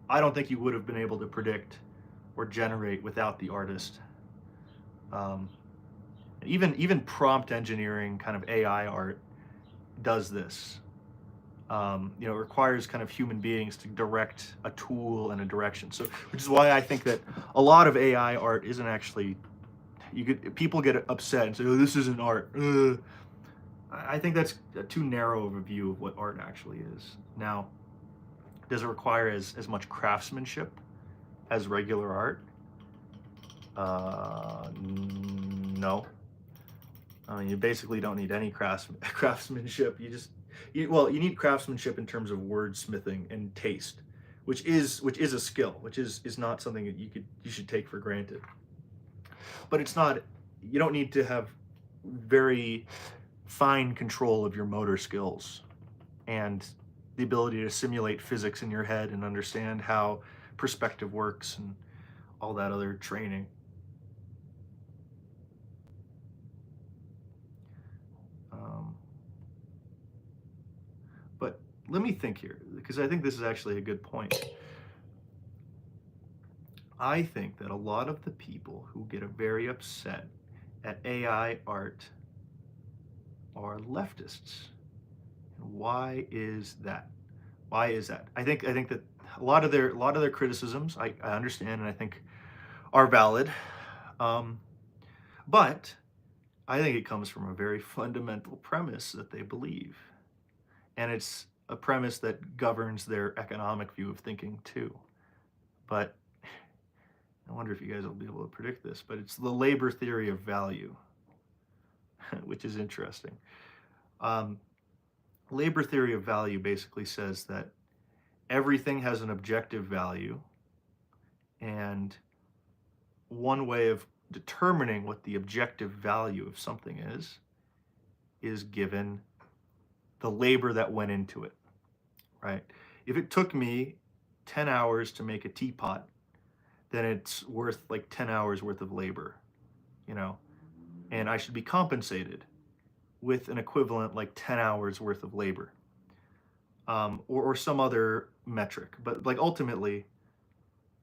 I don't think you would have been able to predict or generate without the artist. Um, even prompt engineering, kind of AI art, does this. It requires kind of human beings to direct a tool and a direction. So, which is why I think that a lot of AI art isn't actually. People get upset and say, "Oh, this isn't art." I think that's too narrow of a view of what art actually is. Now, does it require as much craftsmanship as regular art? No. I mean, you basically don't need any craftsmanship. You need craftsmanship in terms of wordsmithing and taste, which is a skill, which is not something that you should take for granted. But it's not. You don't need to have very fine control of your motor skills and the ability to simulate physics in your head and understand how perspective works and all that other training. Um, but let me think here, because I think this is actually a good point. I think that a lot of the people who get very upset at AI art are leftists. And why is that? Why is that? I think that a lot of their criticisms I understand and I think are valid. Um, but I think it comes from a very fundamental premise that they believe. And it's a premise that governs their economic view of thinking too. But I wonder if you guys will be able to predict this, but it's the labor theory of value, which is interesting. Um, labor theory of value basically says that everything has an objective value, and one way of determining what the objective value of something is given the labor that went into it, right? If it took me 10 hours to make a teapot, then it's worth like 10 hours worth of labor. you know, and I should be compensated with an equivalent like 10 hours worth of labor, or some other metric. But like ultimately,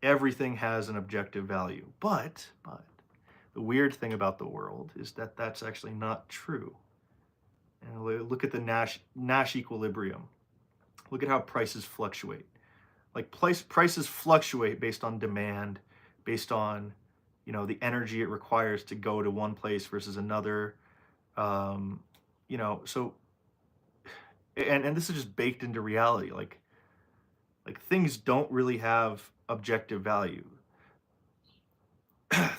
everything has an objective value. But the weird thing about the world is that that's actually not true. And look at the Nash equilibrium. Look at how prices fluctuate. Like prices fluctuate based on demand, based on the energy it requires to go to one place versus another. Um, so and this is just baked into reality. Like things don't really have objective value.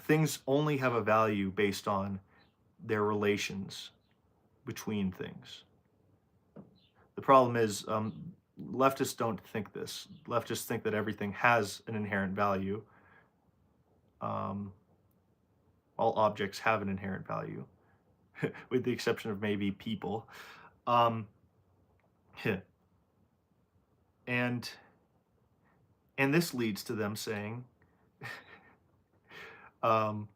Things only have a value based on their relations between things. The problem is, leftists don't think this. Leftists think that everything has an inherent value. Um, all objects have an inherent value, with the exception of maybe people. Um, and and this leads to them saying, um,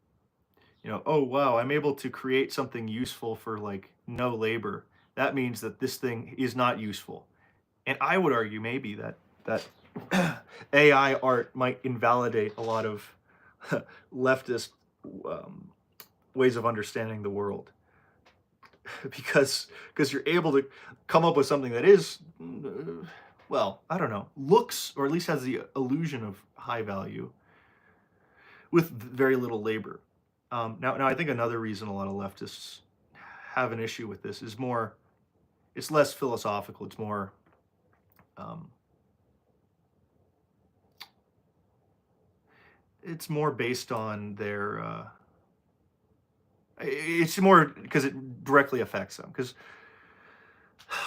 oh wow, I'm able to create something useful for like no labor. That means that this thing is not useful. And I would argue maybe that AI art might invalidate a lot of leftist um, ways of understanding the world, because you're able to come up with something that is, well, I don't know, looks or at least has the illusion of high value with very little labor. Now I think another reason a lot of leftists have an issue with this is more, it's less philosophical. It's more, um, it's more based on their. It's more because it directly affects them. Because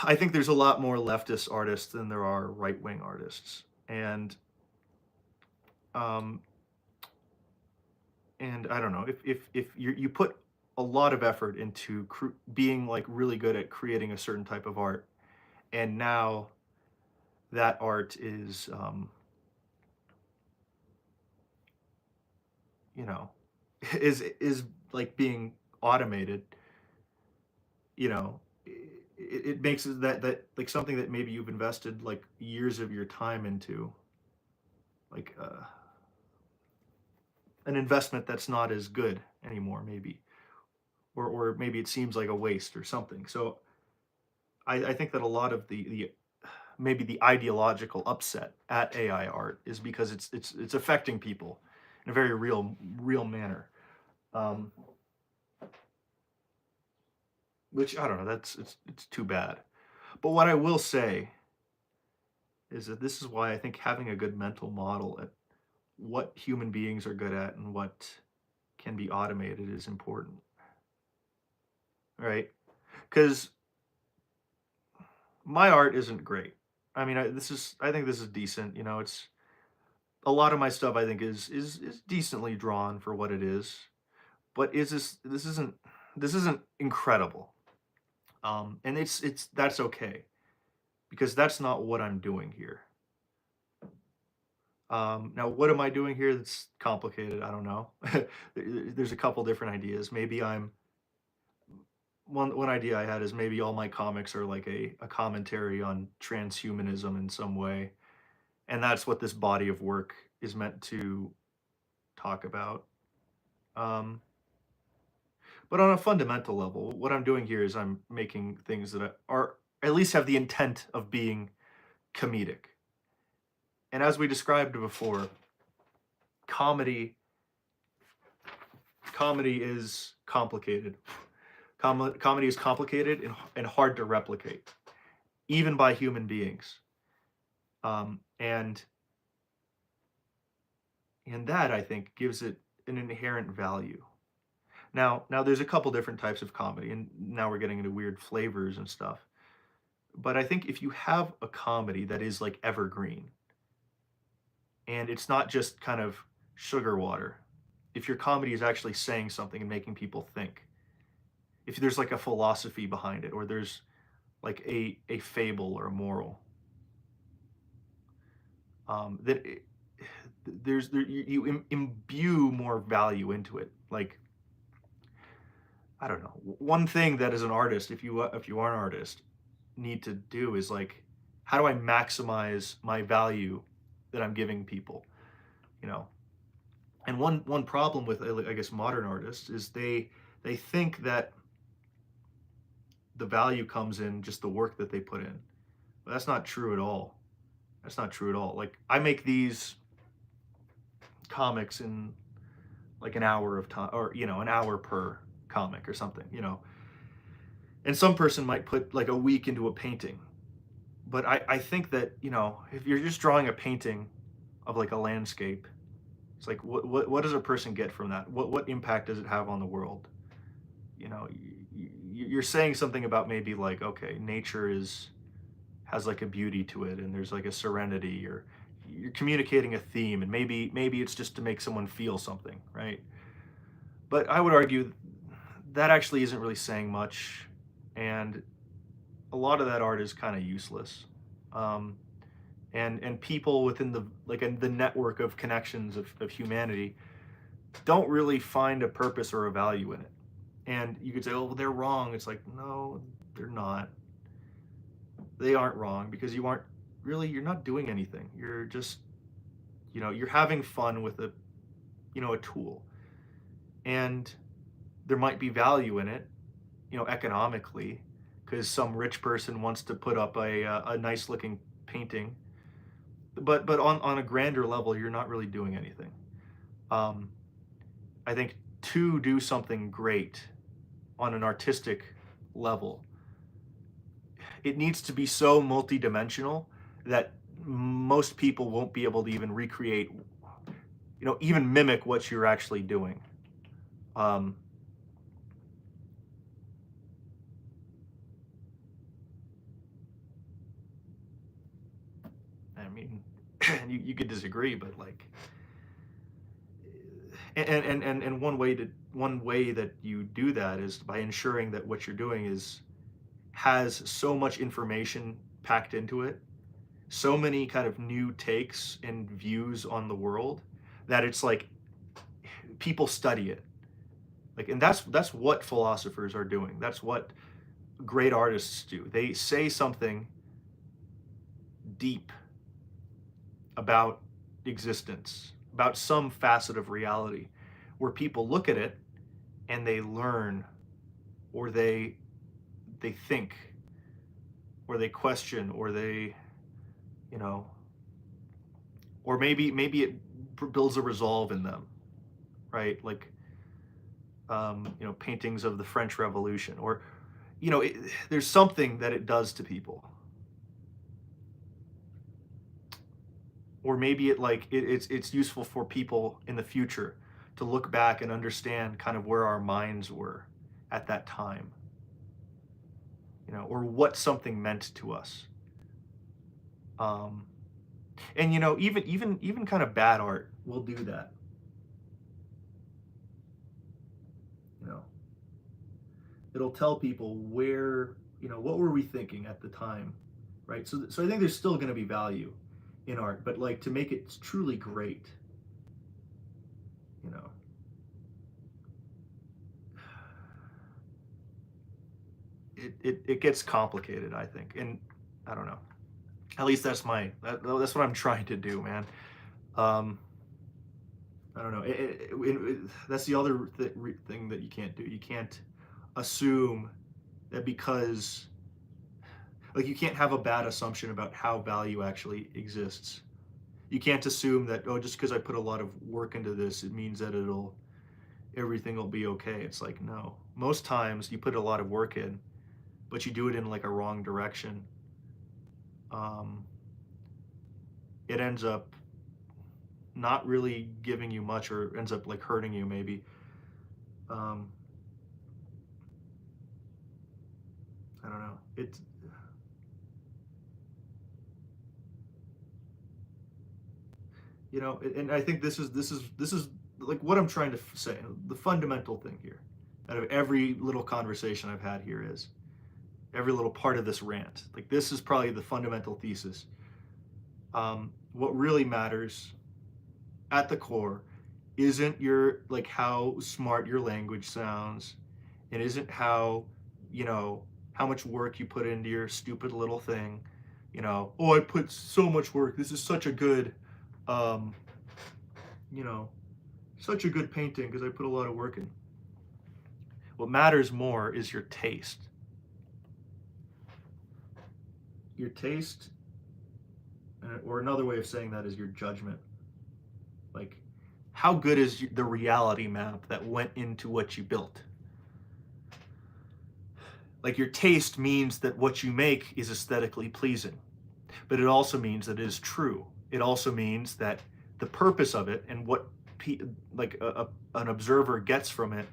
I think there's a lot more leftist artists than there are right wing artists, um, and I don't know if you put a lot of effort into being like really good at creating a certain type of art, and now that art is you know is like being automated. It makes it that like something that maybe you've invested like years of your time into, like an investment that's not as good anymore, maybe, or maybe it seems like a waste or something. So I think that a lot of the maybe the ideological upset at AI art is because it's affecting people in a very real manner. Um, which I don't know. It's too bad. But what I will say is that this is why I think having a good mental model at what human beings are good at and what can be automated is important, right? Because my art isn't great. I mean, I think this is decent. It's a lot of my stuff. I think is decently drawn for what it is. But this isn't incredible. And it's that's okay, because that's not what I'm doing here. Now, what am I doing here that's complicated? I don't know. There's a couple different ideas. Maybe I'm one idea I had is maybe all my comics are like a commentary on transhumanism in some way, and that's what this body of work is meant to talk about. Um, but on a fundamental level, what I'm doing here is I'm making things that are at least have the intent of being comedic. And as we described before, comedy comedy is complicated. Comedy is complicated and hard to replicate, even by human beings. And that I think gives it an inherent value. Now there's a couple different types of comedy, and now we're getting into weird flavors and stuff. But I think if you have a comedy that is like evergreen, and it's not just kind of sugar water, if your comedy is actually saying something and making people think, if there's like a philosophy behind it, or there's like a fable or a moral, that there's you imbue more value into it. Like I don't know. One thing that as an artist, if you are an artist, need to do is like, how do I maximize my value that I'm giving people? You know, and one problem with I guess modern artists is they think that the value comes in just the work that they put in. But that's not true at all. That's not true at all. Like I make these comics in like an hour of time, or an hour per comic or something. And some person might put like a week into a painting. But I think that, if you're just drawing a painting of like a landscape, it's like what does a person get from that? What impact does it have on the world? You're saying something about maybe like, okay, nature is has like a beauty to it, and there's like a serenity, or you're communicating a theme, and maybe it's just to make someone feel something, right? But I would argue that actually isn't really saying much, and a lot of that art is kind of useless. Um, and people within the network of connections of humanity don't really find a purpose or a value in it. And you could say, oh, well, they're wrong. It's like, no, they're not. They aren't wrong, because you're not doing anything. You're just, you're having fun with a tool. And there might be value in it, economically, because some rich person wants to put up a nice looking painting. But on a grander level, you're not really doing anything. Um, I think to do something great on an artistic level, it needs to be so multidimensional that most people won't be able to even recreate, even mimic what you're actually doing. Um, I mean, you could disagree, but like, and one way that you do that is by ensuring that what you're doing is has so much information packed into it, so many kind of new takes and views on the world, that it's like people study it. Like, and that's what philosophers are doing. That's what great artists do. They say something deep about existence, about some facet of reality, where people look at it and they learn, or they think, or they question, or they, you know, or maybe it builds a resolve in them, right? Like, paintings of the French Revolution, or there's something that it does to people, or maybe it's useful for people in the future to look back and understand kind of where our minds were at that time, or what something meant to us. Um, and even kind of bad art will do that. You know, it'll tell people where, what were we thinking at the time, right? So I think there's still going to be value in art, but like to make it truly great, you know, it gets complicated, I think, and I don't know. At least that's what I'm trying to do, man. Um, I don't know. That's the other thing that you can't do. You can't assume that because, like, you can't have a bad assumption about how value actually exists. You can't assume that, oh, just because I put a lot of work into this, it means that everything will be okay. It's like, no. Most times you put a lot of work in, but you do it in like a wrong direction. Um, it ends up not really giving you much, or ends up like hurting you maybe. Um, I don't know. And I think this is like what I'm trying to say. The fundamental thing here, out of every little conversation I've had here, is every little part of this rant. Like, this is probably the fundamental thesis. What really matters at the core isn't your, like, how smart your language sounds. It isn't how, you know, how much work you put into your stupid little thing. Oh, I put so much work. This is such a good, um, you know, such a good painting because I put a lot of work in. What matters more is your taste. Your taste, or another way of saying that is your judgment. Like, how good is the reality map that went into what you built? Like, your taste means that what you make is aesthetically pleasing, but it also means that it is true. It also means that the purpose of it and what like an observer gets from it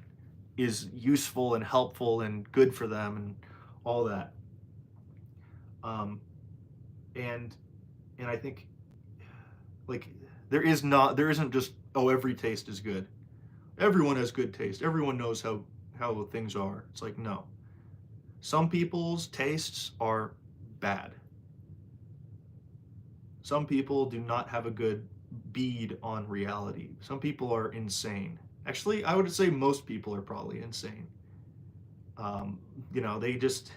is useful and helpful and good for them and all that. Um, and and I think, like, there isn't just, oh, every taste is good. Everyone has good taste. Everyone knows how things are. It's like, no. Some people's tastes are bad. Some people do not have a good bead on reality. Some people are insane. Actually, I would say most people are probably insane. Um, they just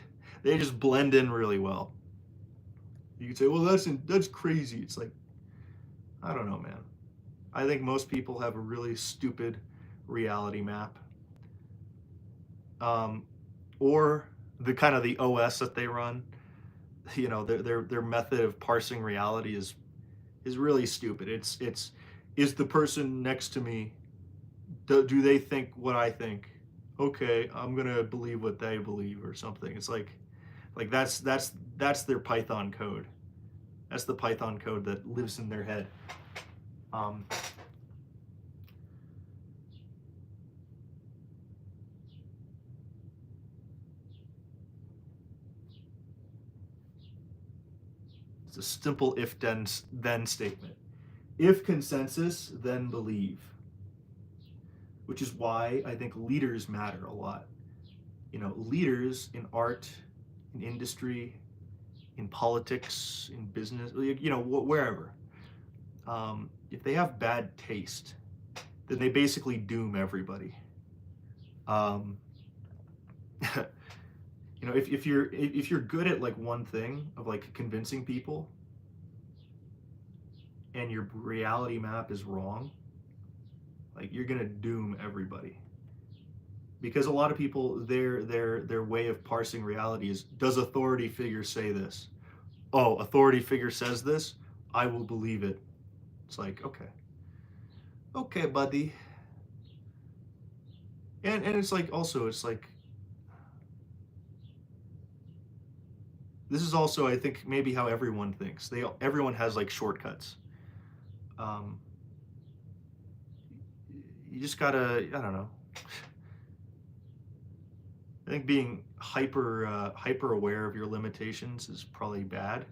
blend in really well. You could say, well, that's crazy. It's like, I don't know, man. I think most people have a really stupid reality map, um, or the kind of the OS that they run. Their method of parsing reality is really stupid. It's is the person next to me, do they think what I think? Okay, I'm gonna believe what they believe or something. It's like that's their Python code. That's the Python code that lives in their head. Um, it's a simple if then statement. If consensus, then believe. Which is why I think leaders matter a lot. Leaders in art, in industry, in politics, in business, wherever. If they have bad taste, then they basically doom everybody. Um, if you're good at like one thing of like convincing people, and your reality map is wrong, like you're gonna doom everybody. Because a lot of people, their way of parsing reality is, does authority figure say this? Oh, authority figure says this, I will believe it. It's like, okay, buddy. And it's like, also, it's like, this is also, I think, maybe how everyone thinks. Everyone has like shortcuts. Um, you just gotta, I don't know. I think being hyper aware of your limitations is probably bad.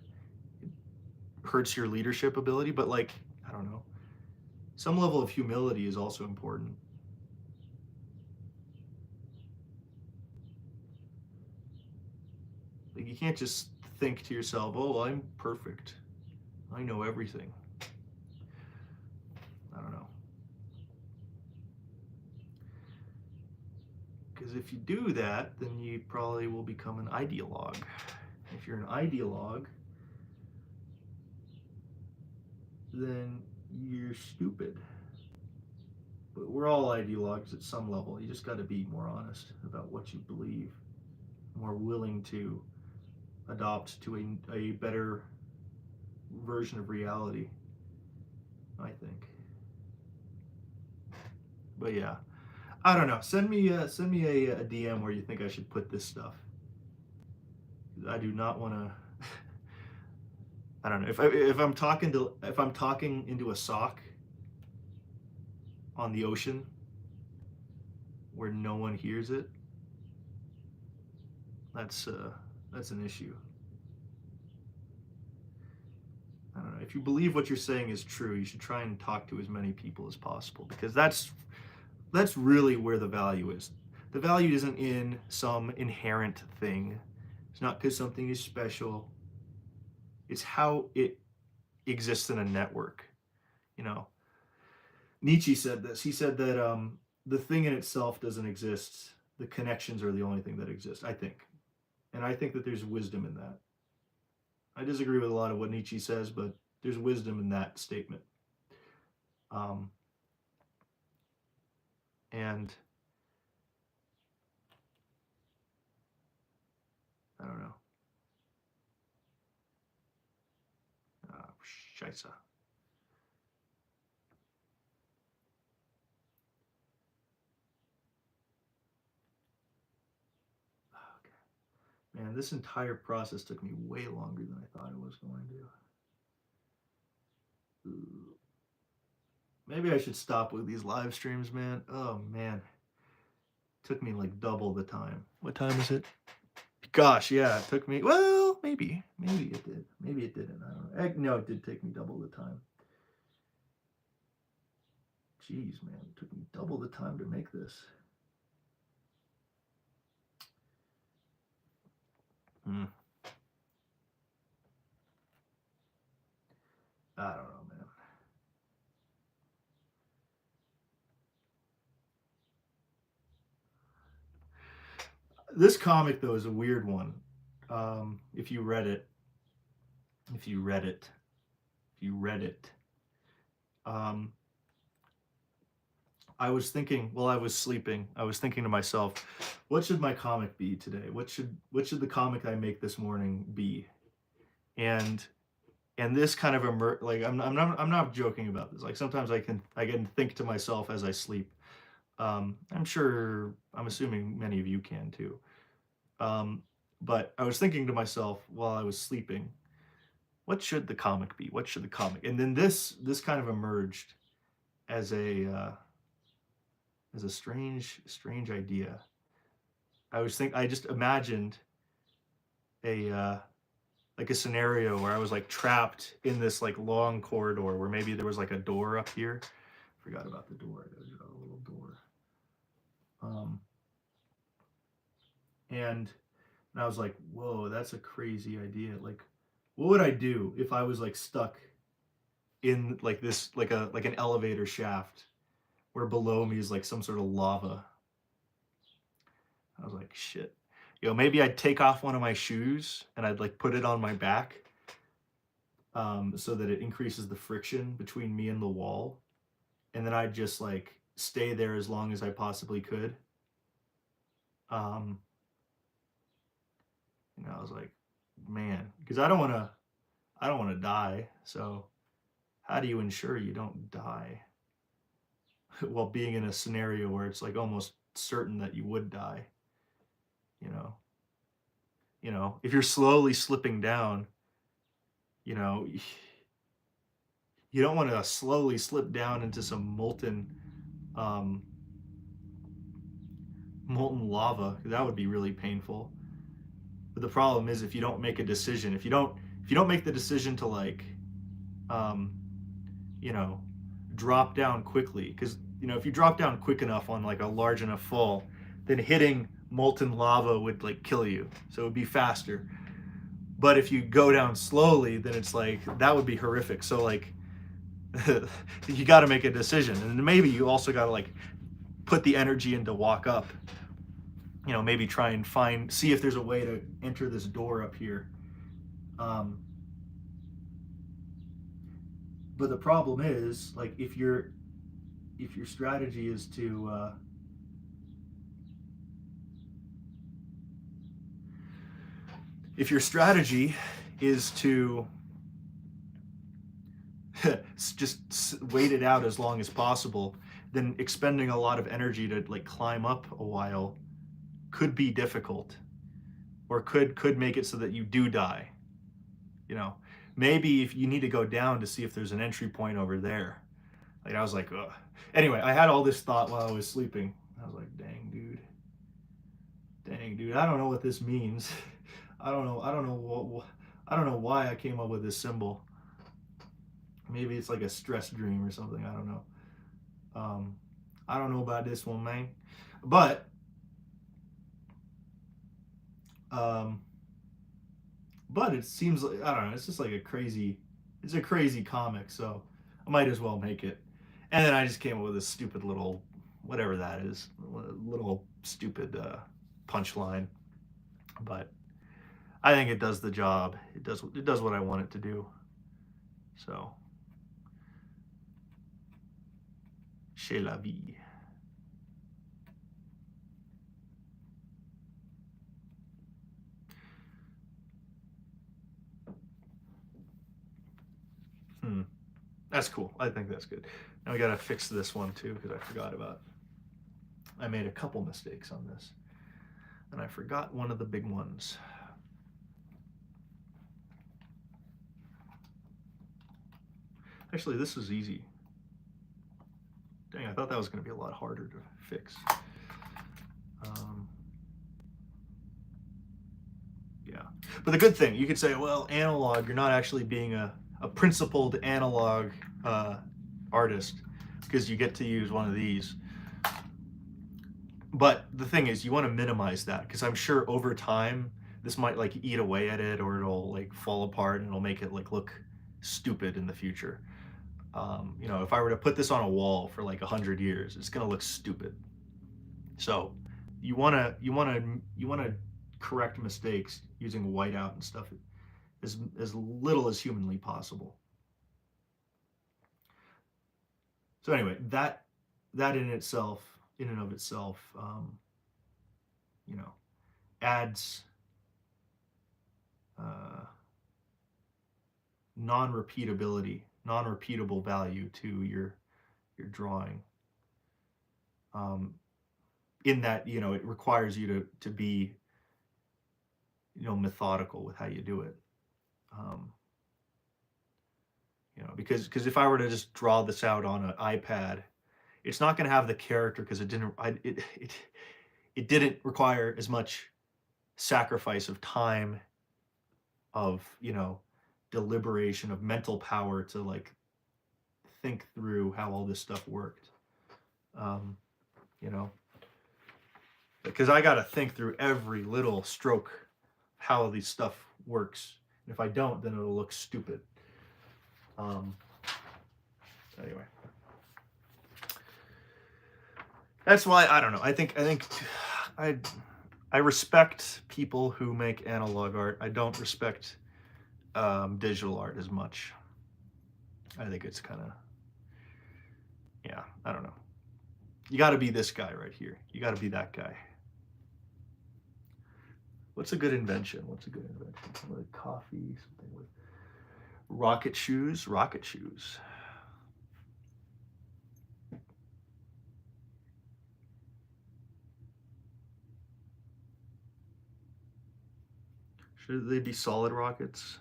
It hurts your leadership ability, but like, I don't know. Some level of humility is also important. Like, you can't just think to yourself, "Oh, I'm perfect. I know everything." I don't know. Because if you do that, then you probably will become an ideologue. If you're an ideologue, then you're stupid. But we're all ideologues at some level. You just got to be more honest about what you believe, more willing to adopt to a better version of reality, I think. But yeah, I don't know. Send me a DM where you think I should put this stuff. I do not want to. I don't know if I'm talking into a sock on the ocean where no one hears it. That's an issue. I don't know. If you believe what you're saying is true, you should try and talk to as many people as possible, because that's really where the value is. The value isn't in some inherent thing. It's not because something is special. It's how it exists in a network. You know, Nietzsche said this. He said that the thing in itself doesn't exist. the connections are the only thing that exist, I think. And I think that there's wisdom in that. I disagree with a lot of what Nietzsche says, but there's wisdom in that statement. Um, and I don't know. Scheisse. Man, this entire process took me way longer than I thought it was going to. Maybe I should stop with these live streams, man. Oh, man. It took me like double the time. What time is it? Gosh, yeah, it took me, well, maybe. Maybe it did. Maybe it didn't. I don't know. No, it did take me double the time. Jeez, man, it took me double the time to make this. I don't know, man. This comic, though, is a weird one. If you read it, I was thinking while I was sleeping, I was thinking to myself, what should my comic be today? What should the comic I make this morning be? And this kind of like I'm not joking about this. Like sometimes I can think to myself as I sleep. I'm assuming many of you can too. But I was thinking to myself while I was sleeping, what should the comic be? What should the comic? And then this kind of emerged as a strange idea. I just imagined a like a scenario where I was like trapped in this like long corridor where maybe there was like a door up here. Forgot about the door. I gotta draw a little door. And I was like, whoa, that's a crazy idea. Like, what would I do if I was like stuck in like this like an elevator shaft where below me is like some sort of lava? I was like, shit. Maybe I'd take off one of my shoes and I'd like put it on my back, so that it increases the friction between me and the wall. And then I'd just like stay there as long as I possibly could. I was like, man, because I don't want to die. So how do you ensure you don't die while being in a scenario where it's like almost certain that you would die? If you're slowly slipping down, you don't want to slowly slip down into some molten lava. That would be really painful. But the problem is if you don't make a decision, if you don't make the decision to like drop down quickly, because if you drop down quick enough on like a large enough fall, then hitting molten lava would like kill you, so it would be faster. But if you go down slowly, then it's like that would be horrific. So like you got to make a decision, and maybe you also got to like put the energy in to walk up. Maybe try and see if there's a way to enter this door up here. But the problem is, like, if your strategy is to just wait it out as long as possible, then expending a lot of energy to like climb up a while could be difficult, or could make it so that you do die. Maybe if you need to go down to see if there's an entry point over there. Like I was like, ugh. Anyway, I had all this thought while I was sleeping. I was like, dang dude, I don't know what this means. I don't know why I came up with this symbol. Maybe it's like a stress dream or something. I don't know. I don't know about this one, man. But it seems like, I don't know, it's just like it's a crazy comic, so I might as well make it. And then I just came up with this stupid little, whatever that is, little stupid punchline, but I think it does the job. It does what I want it to do. So, c'est la vie. That's cool. I think that's good. Now we gotta fix this one too, because I forgot about. I made a couple mistakes on this, and I forgot one of the big ones. Actually, this is easy. Dang, I thought that was going to be a lot harder to fix. Yeah. But the good thing, you could say, well, analog, you're not actually being a principled analog artist because you get to use one of these. But the thing is, you want to minimize that because I'm sure over time, this might like eat away at it, or it'll like fall apart and it'll make it like look stupid in the future. You know, if I were to put this on a wall for like 100 years, it's gonna look stupid. So you wanna correct mistakes using whiteout and stuff as little as humanly possible. So anyway, that in itself, in and of itself, you know, adds non-repeatable value to your drawing. In that, you know, it requires you to be, you know, methodical with how you do it. You know, because if I were to just draw this out on an iPad, it's not going to have the character because it didn't require as much sacrifice of time, of, you know, deliberation, of mental power to like think through how all this stuff worked. You know, because I got to think through every little stroke, how this stuff works. And if I don't, then it'll look stupid. Anyway, that's why I don't know. I think I respect people who make analog art. I don't respect digital art as much. I think it's kind of, yeah, I don't know. You got to be this guy right here. You got to be that guy. What's a good invention? What's a good invention? Something like coffee, something with rocket shoes. Rocket shoes. Should they be solid rockets?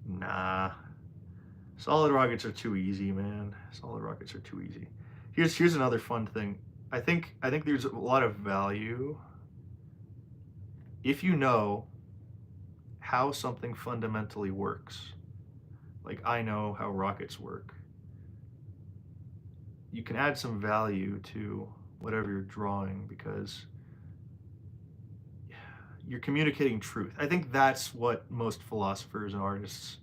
Nah. Solid rockets are too easy, man. Solid rockets are too easy. Here's another fun thing. I think there's a lot of value if you know how something fundamentally works. Like I know how rockets work. You can add some value to whatever you're drawing because you're communicating truth. I think that's what most philosophers and artists,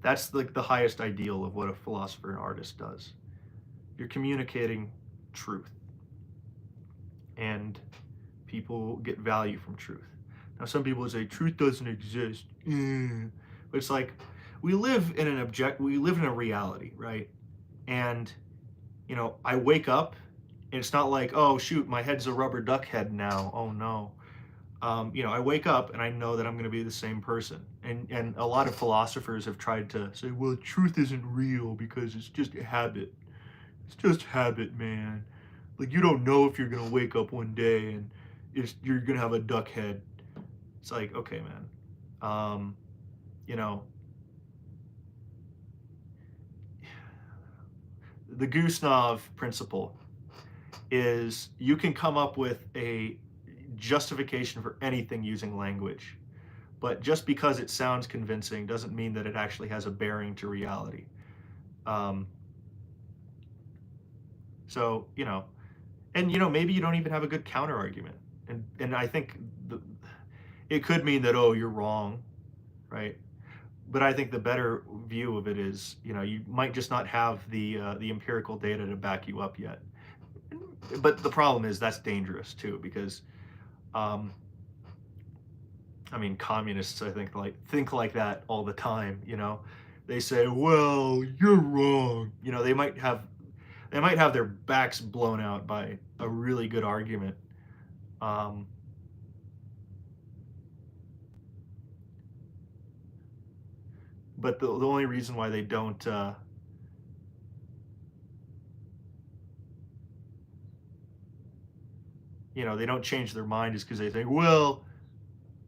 that's like the highest ideal of what a philosopher and artist does. You're communicating truth. And people get value from truth. Now some people say truth doesn't exist. But it's like we live in a reality, right? And you know, I wake up and it's not like, oh shoot, my head's a rubber duck head now. Oh no. You know, I wake up and I know that I'm going to be the same person. And a lot of philosophers have tried to say, well, truth isn't real because it's just a habit. It's just habit, man. Like you don't know if you're going to wake up one day and you're going to have a duck head. It's like, okay, man. You know, the Gusnov principle is you can come up with a justification for anything using language, but just because it sounds convincing doesn't mean that it actually has a bearing to reality. So, you know, and you know, maybe you don't even have a good counter argument, and I think it could mean that, oh, you're wrong, right? But I think the better view of it is, you know, you might just not have the empirical data to back you up yet. but the problem is that's dangerous too because um, I mean, communists, I think like that all the time, you know. They say, "Well, you're wrong." You know, they might have their backs blown out by a really good argument. Um, but the only reason why they don't you know, they don't change their mind is because they think, "Well,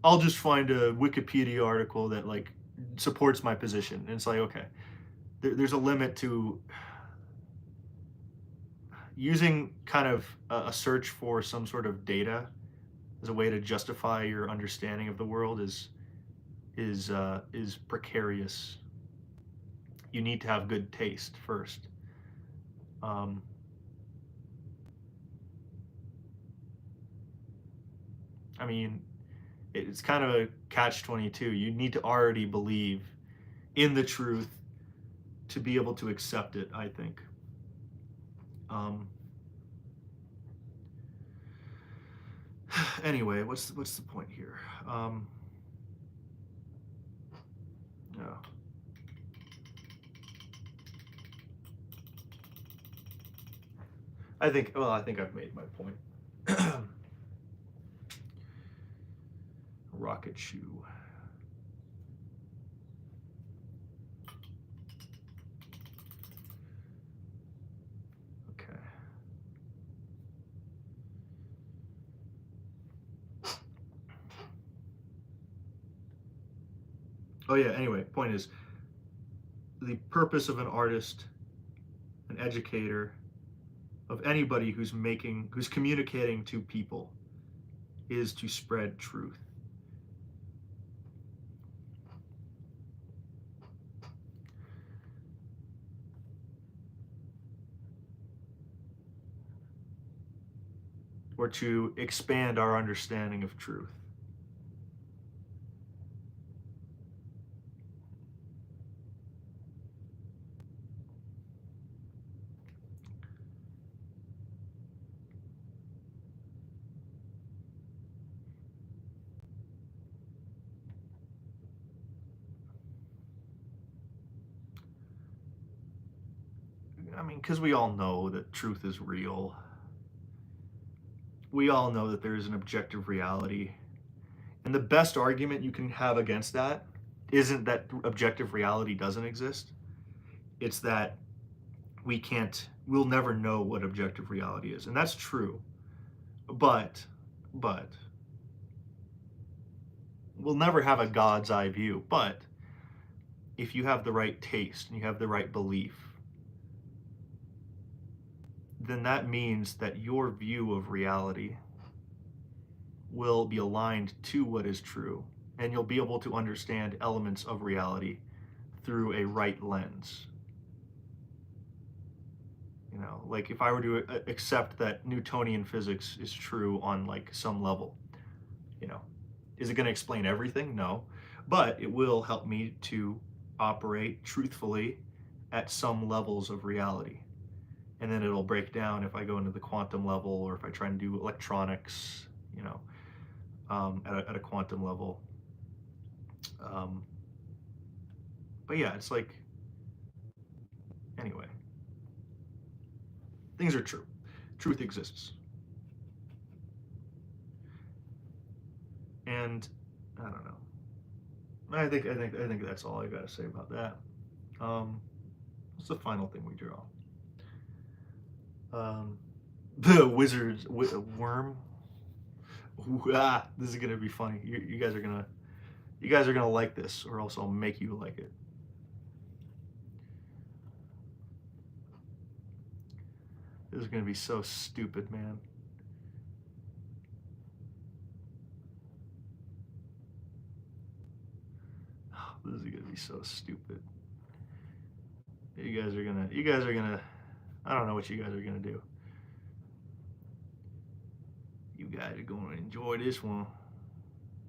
I'll just find a Wikipedia article that like supports my position." And it's like, okay, there's a limit to using kind of a search for some sort of data as a way to justify your understanding of the world is precarious. You need to have good taste first. Um, I mean, it's kind of a catch-22. You need to already believe in the truth to be able to accept it, I think. Um, anyway, what's the point here? Yeah. I think I've made my point. Rocket shoe. Okay. Oh yeah, anyway, point is the purpose of an artist, an educator, of anybody who's communicating to people is to spread truth. Or to expand our understanding of truth. I mean, because we all know that truth is real. We all know that there is an objective reality. And the best argument you can have against that isn't that objective reality doesn't exist. It's that we'll never know what objective reality is. And that's true. But, but, we'll never have a God's eye view. But if you have the right taste and you have the right belief, then that means that your view of reality will be aligned to what is true, and you'll be able to understand elements of reality through a right lens. You know, like if I were to accept that Newtonian physics is true on like some level, you know, is it going to explain everything? No, but it will help me to operate truthfully at some levels of reality. And then it'll break down if I go into the quantum level or if I try and do electronics, you know, at a quantum level. Um, but yeah, it's like, anyway, things are true. Truth exists. And I don't know. I think that's all I got to say about that. What's the final thing we draw? The wizard's worm. Ooh, this is gonna be funny. You guys are gonna like this, or else I'll make you like it. This is gonna be so stupid, man. This is gonna be so stupid. You guys are gonna, I don't know what you guys are gonna do. You guys are gonna enjoy this one.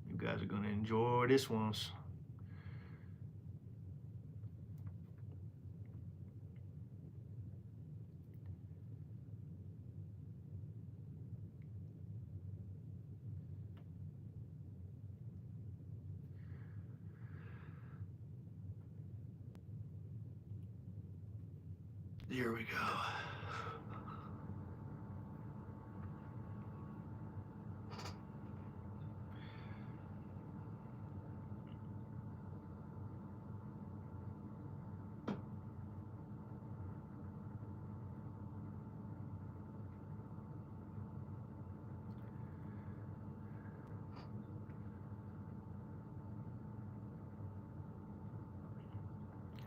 You guys are gonna enjoy this one. Here we go.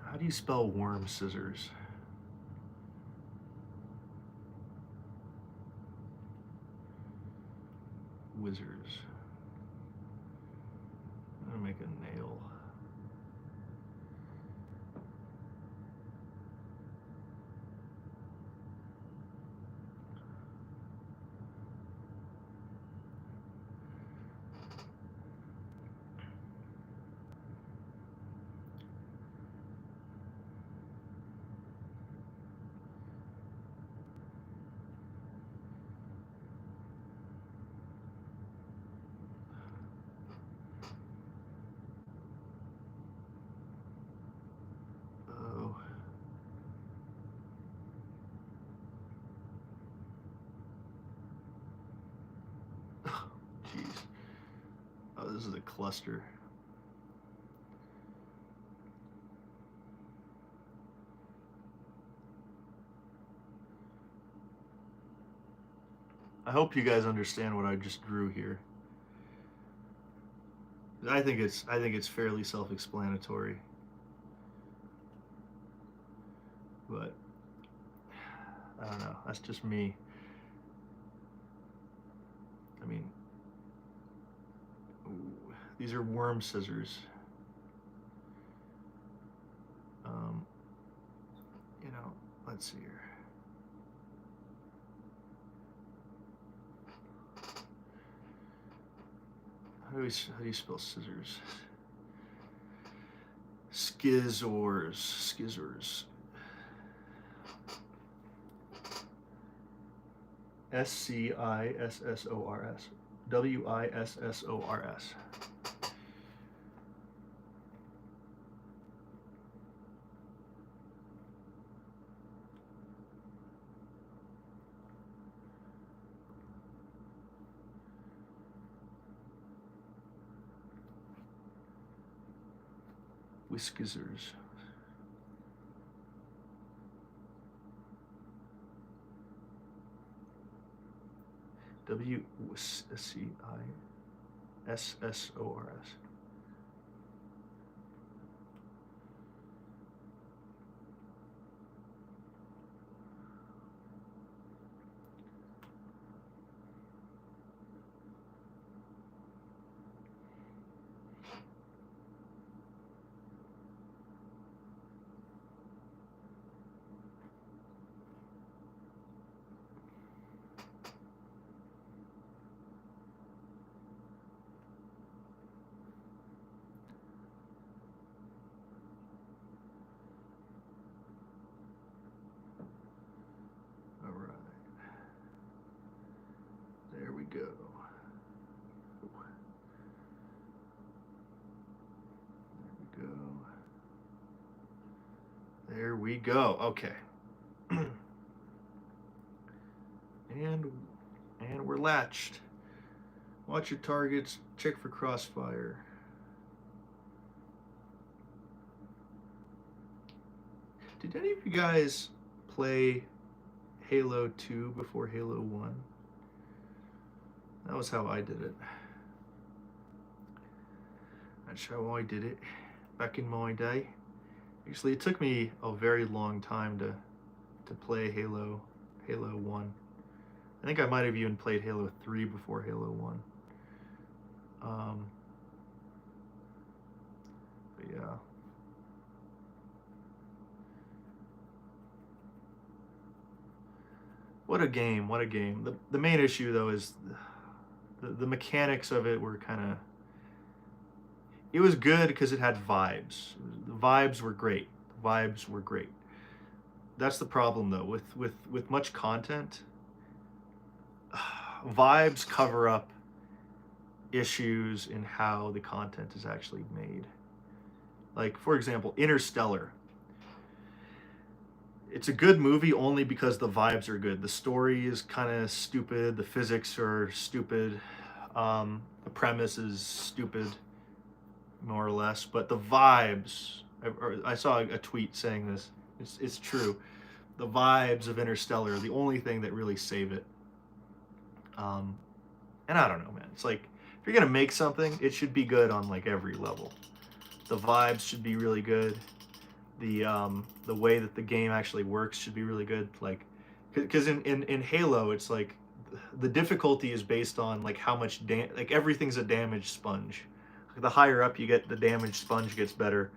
How do you spell worm scissors? Wizards. I'm gonna make a nail. Oh. Jeez. Oh, this is a cluster. I hope you guys understand what I just drew here. I think it's fairly self-explanatory. But I don't know. That's just me. I mean, ooh, these are worm scissors. You know, let's see here. How do you spell scissors? Skizzors. Scissors. Wissors. Whiskizers. Wissors. All right. There we go. There we go. Okay. and we're latched. Watch your targets. Check for crossfire. Did any of you guys play Halo 2 before Halo 1? That was how I did it. That's how I did it back in my day. Actually, it took me a very long time to play Halo 1. I think I might have even played Halo 3 before Halo 1. But yeah. What a game, what a game. The main issue though is the mechanics of it were kind of, it was good because it had vibes. The vibes were great. The vibes were great. That's the problem though with much content. Vibes cover up issues in how the content is actually made. Like for example, Interstellar. it's a good movie only because the vibes are good. The story is kind of stupid. The physics are stupid. The premise is stupid, more or less. But the vibes. I saw a tweet saying this. It's true. The vibes of Interstellar are the only thing that really save it. Um, and I don't know, man. It's like if you're gonna make something, it should be good on like every level. The vibes should be really good. The way that the game actually works should be really good. Like, because in Halo, it's like the difficulty is based on like how much like everything's a damage sponge. The higher up you get, the damage sponge gets better.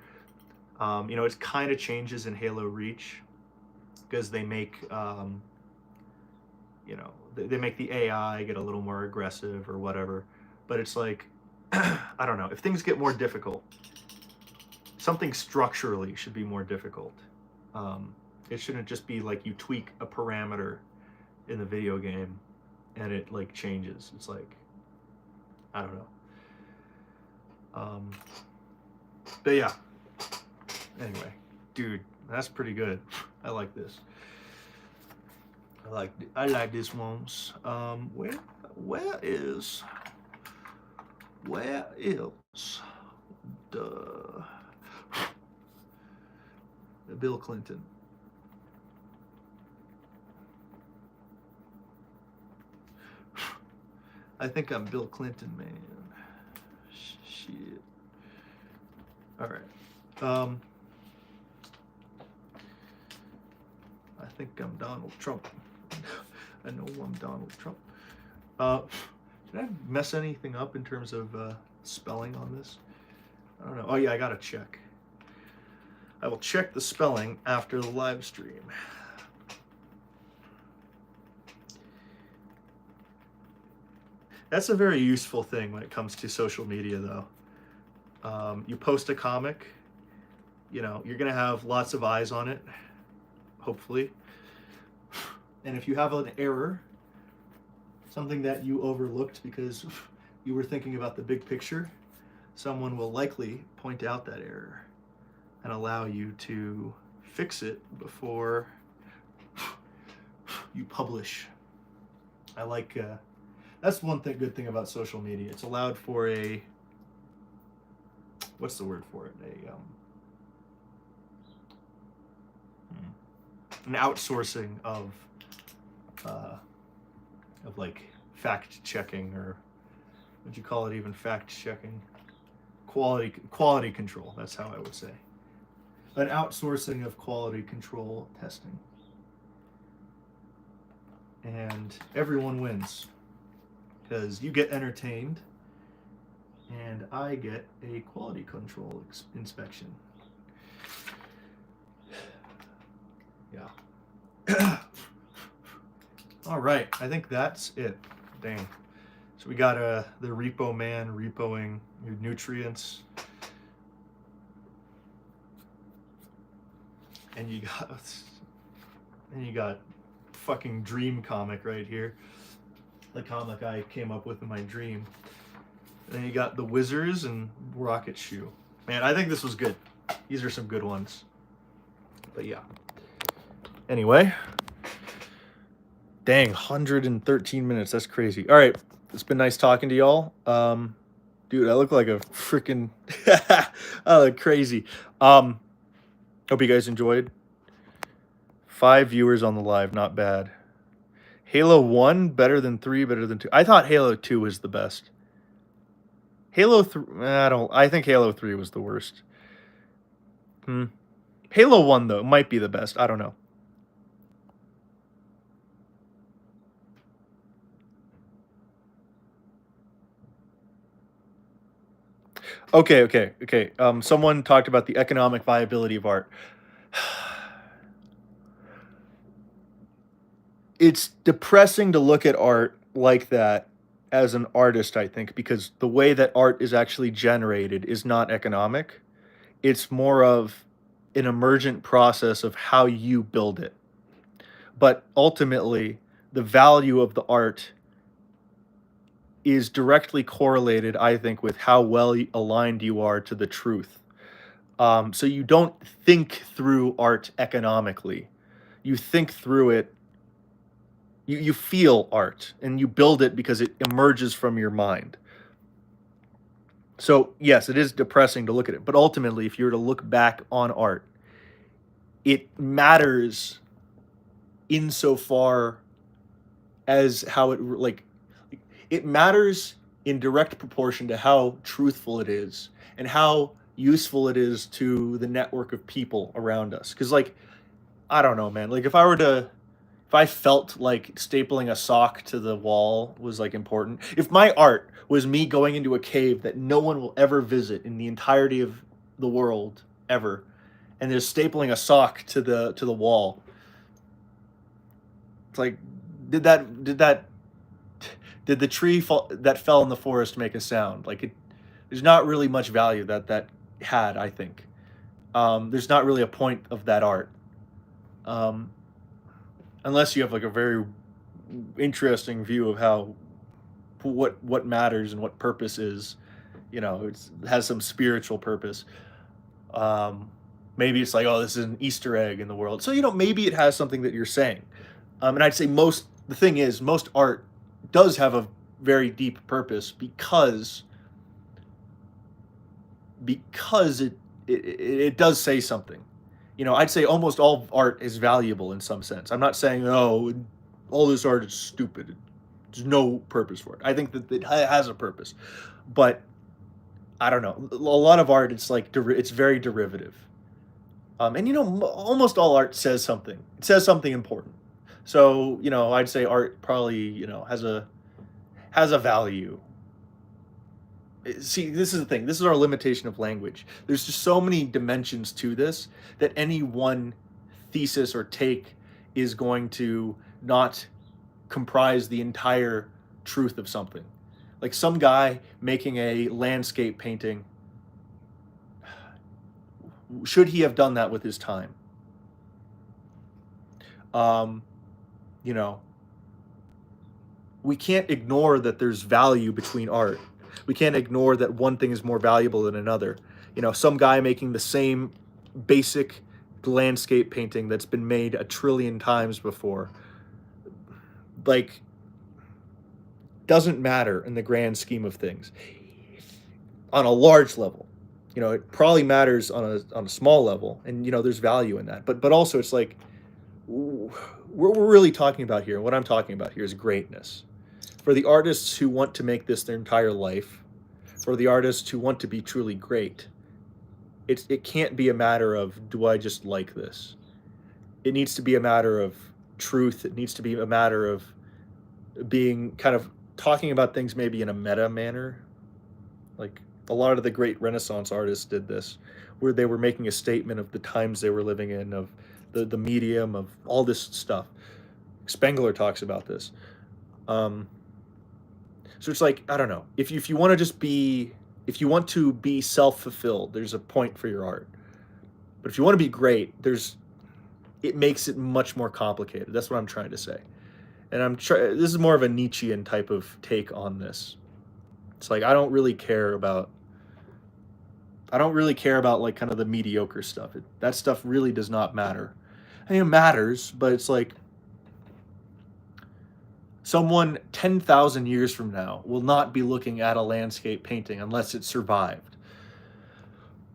You know, it kind of changes in Halo Reach because they make you know, they make the AI get a little more aggressive or whatever. But it's like, I don't know, if things get more difficult, something structurally should be more difficult. It shouldn't just be like you tweak a parameter in the video game and it like changes. It's like, I don't know. But yeah. Anyway, dude, that's pretty good. I like this. I like this ones. Where is the Bill Clinton? I think I'm Bill Clinton, man. Shit. All right. I think I'm Donald Trump. I know I'm Donald Trump. Did I mess anything up in terms of spelling on this? I don't know. Oh yeah, I gotta check. I will check the spelling after the live stream. That's a very useful thing when it comes to social media, though. You post a comic, you know, you're gonna have lots of eyes on it, hopefully. And if you have an error, something that you overlooked because you were thinking about the big picture, someone will likely point out that error and allow you to fix it before you publish. I like, that's one thing, good thing about social media. It's allowed for a, what's the word for it? An outsourcing of like fact checking, or would you call it even fact checking? Quality control. That's how I would say. An outsourcing of quality control testing, and everyone wins because you get entertained, and I get a quality control inspection. Yeah. All right, I think that's it. Dang. So we got the repo man repoing your nutrients, and you got fucking dream comic right here, the comic I came up with in my dream. And then you got the Wizards and Rocket Shoe. Man, I think this was good. These are some good ones. But yeah. Anyway. Dang, 113 minutes. That's crazy. All right. It's been nice talking to y'all. Dude, I look like a freaking I look crazy. Hope you guys enjoyed. 5 viewers on the live, not bad. Halo 1 better than 3, better than 2. I thought Halo 2 was the best. Halo 3, I think Halo 3 was the worst. Halo 1 though might be the best. I don't know. Okay. Someone talked about the economic viability of art. It's depressing to look at art like that as an artist, I think, because the way that art is actually generated is not economic. It's more of an emergent process of how you build it. But ultimately, the value of the art is directly correlated, I think, with how well aligned you are to the truth. So you don't think through art economically. you think through it, you feel art and you build it because it emerges from your mind. So yes, it is depressing to look at it, but ultimately, if you were to look back on art, it matters insofar as how it matters in direct proportion to how truthful it is and how useful it is to the network of people around us. Because like, I don't know, man. Like if I felt like stapling a sock to the wall was like important, if my art was me going into a cave that no one will ever visit in the entirety of the world ever, and there's stapling a sock to the wall, it's like, did the tree fall, that fell in the forest make a sound? Like it, there's not really much value that had. I think there's not really a point of that art. Um, Unless you have like a very interesting view of how what matters and what purpose is, it has some spiritual purpose. um Maybe it's like, oh, this is an Easter egg in the world, so maybe it has something that you're saying. And I'd say the thing is, most art does have a very deep purpose because it does say something. I'd say almost all art is valuable in some sense. I'm not saying, oh, all this art is stupid. There's no purpose for it. I think that it has a purpose, but I don't know. A lot of art, it's like it's very derivative. And almost all art says something. It says something important. So I'd say art probably has a value. See, this is the thing. This is our limitation of language. There's just so many dimensions to this that any one thesis or take is going to not comprise the entire truth of something. Like some guy making a landscape painting, should he have done that with his time? Um, you know, we can't ignore that there's value between art. We can't ignore that one thing is more valuable than another. Some guy making the same basic landscape painting that's been made a trillion times before, like, doesn't matter in the grand scheme of things on a large level. It probably matters on a small level, and there's value in that. But also, it's like, we're really talking about here. What I'm talking about here is greatness. For the artists who want to make this their entire life, for the artists who want to be truly great, it can't be a matter of, do I just like this? It needs to be a matter of truth. It needs to be a matter of being kind of talking about things maybe in a meta manner. Like a lot of the great Renaissance artists did this, where they were making a statement of the times they were living in, of the medium, of all this stuff. Spengler talks about this. So it's like, I don't know. If you want to just be, if you want to be self-fulfilled, there's a point for your art. But if you want to be great, it makes it much more complicated. That's what I'm trying to say. And this is more of a Nietzschean type of take on this. It's like, I don't really care about like kind of the mediocre stuff. That stuff really does not matter. I mean, it matters, but it's like, someone 10,000 years from now will not be looking at a landscape painting unless it survived.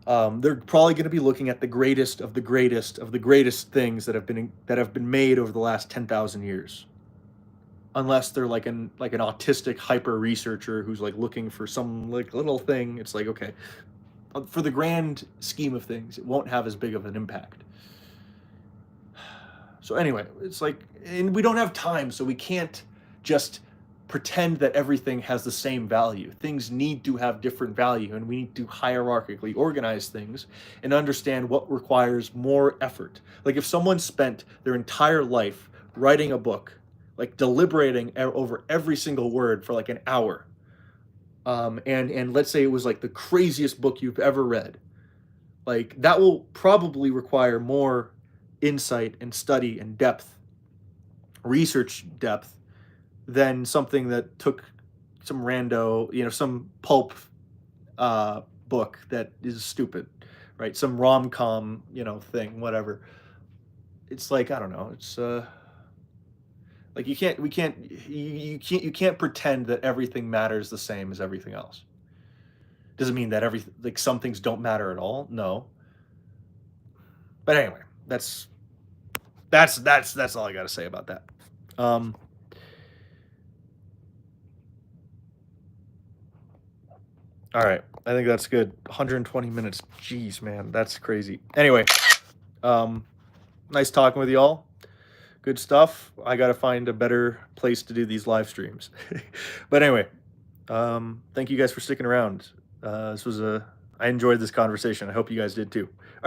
They're probably going to be looking at the greatest of the greatest of the greatest things that have been made over the last 10,000 years. Unless they're like an autistic hyper researcher who's like looking for some like little thing. It's like, okay, for the grand scheme of things, it won't have as big of an impact. So anyway, it's like, and we don't have time, so we can't just pretend that everything has the same value. Things need to have different value, and we need to hierarchically organize things and understand what requires more effort. Like if someone spent their entire life writing a book, like deliberating over every single word for like an hour, and let's say it was like the craziest book you've ever read, like that will probably require more insight and study and depth, research depth, than something that took some some pulp book that is stupid, right? Some rom-com, thing, whatever. it's like, I don't know, it's like you can't pretend that everything matters the same as everything else. Doesn't mean that every like some things don't matter at all. No. But anyway, that's all I got to say about that. Um all right. I think that's good. 120 minutes. Jeez, man, that's crazy. Anyway, um nice talking with y'all. Good stuff. I got to find a better place to do these live streams. But anyway, thank you guys for sticking around. This was a I enjoyed this conversation. I hope you guys did too. All right.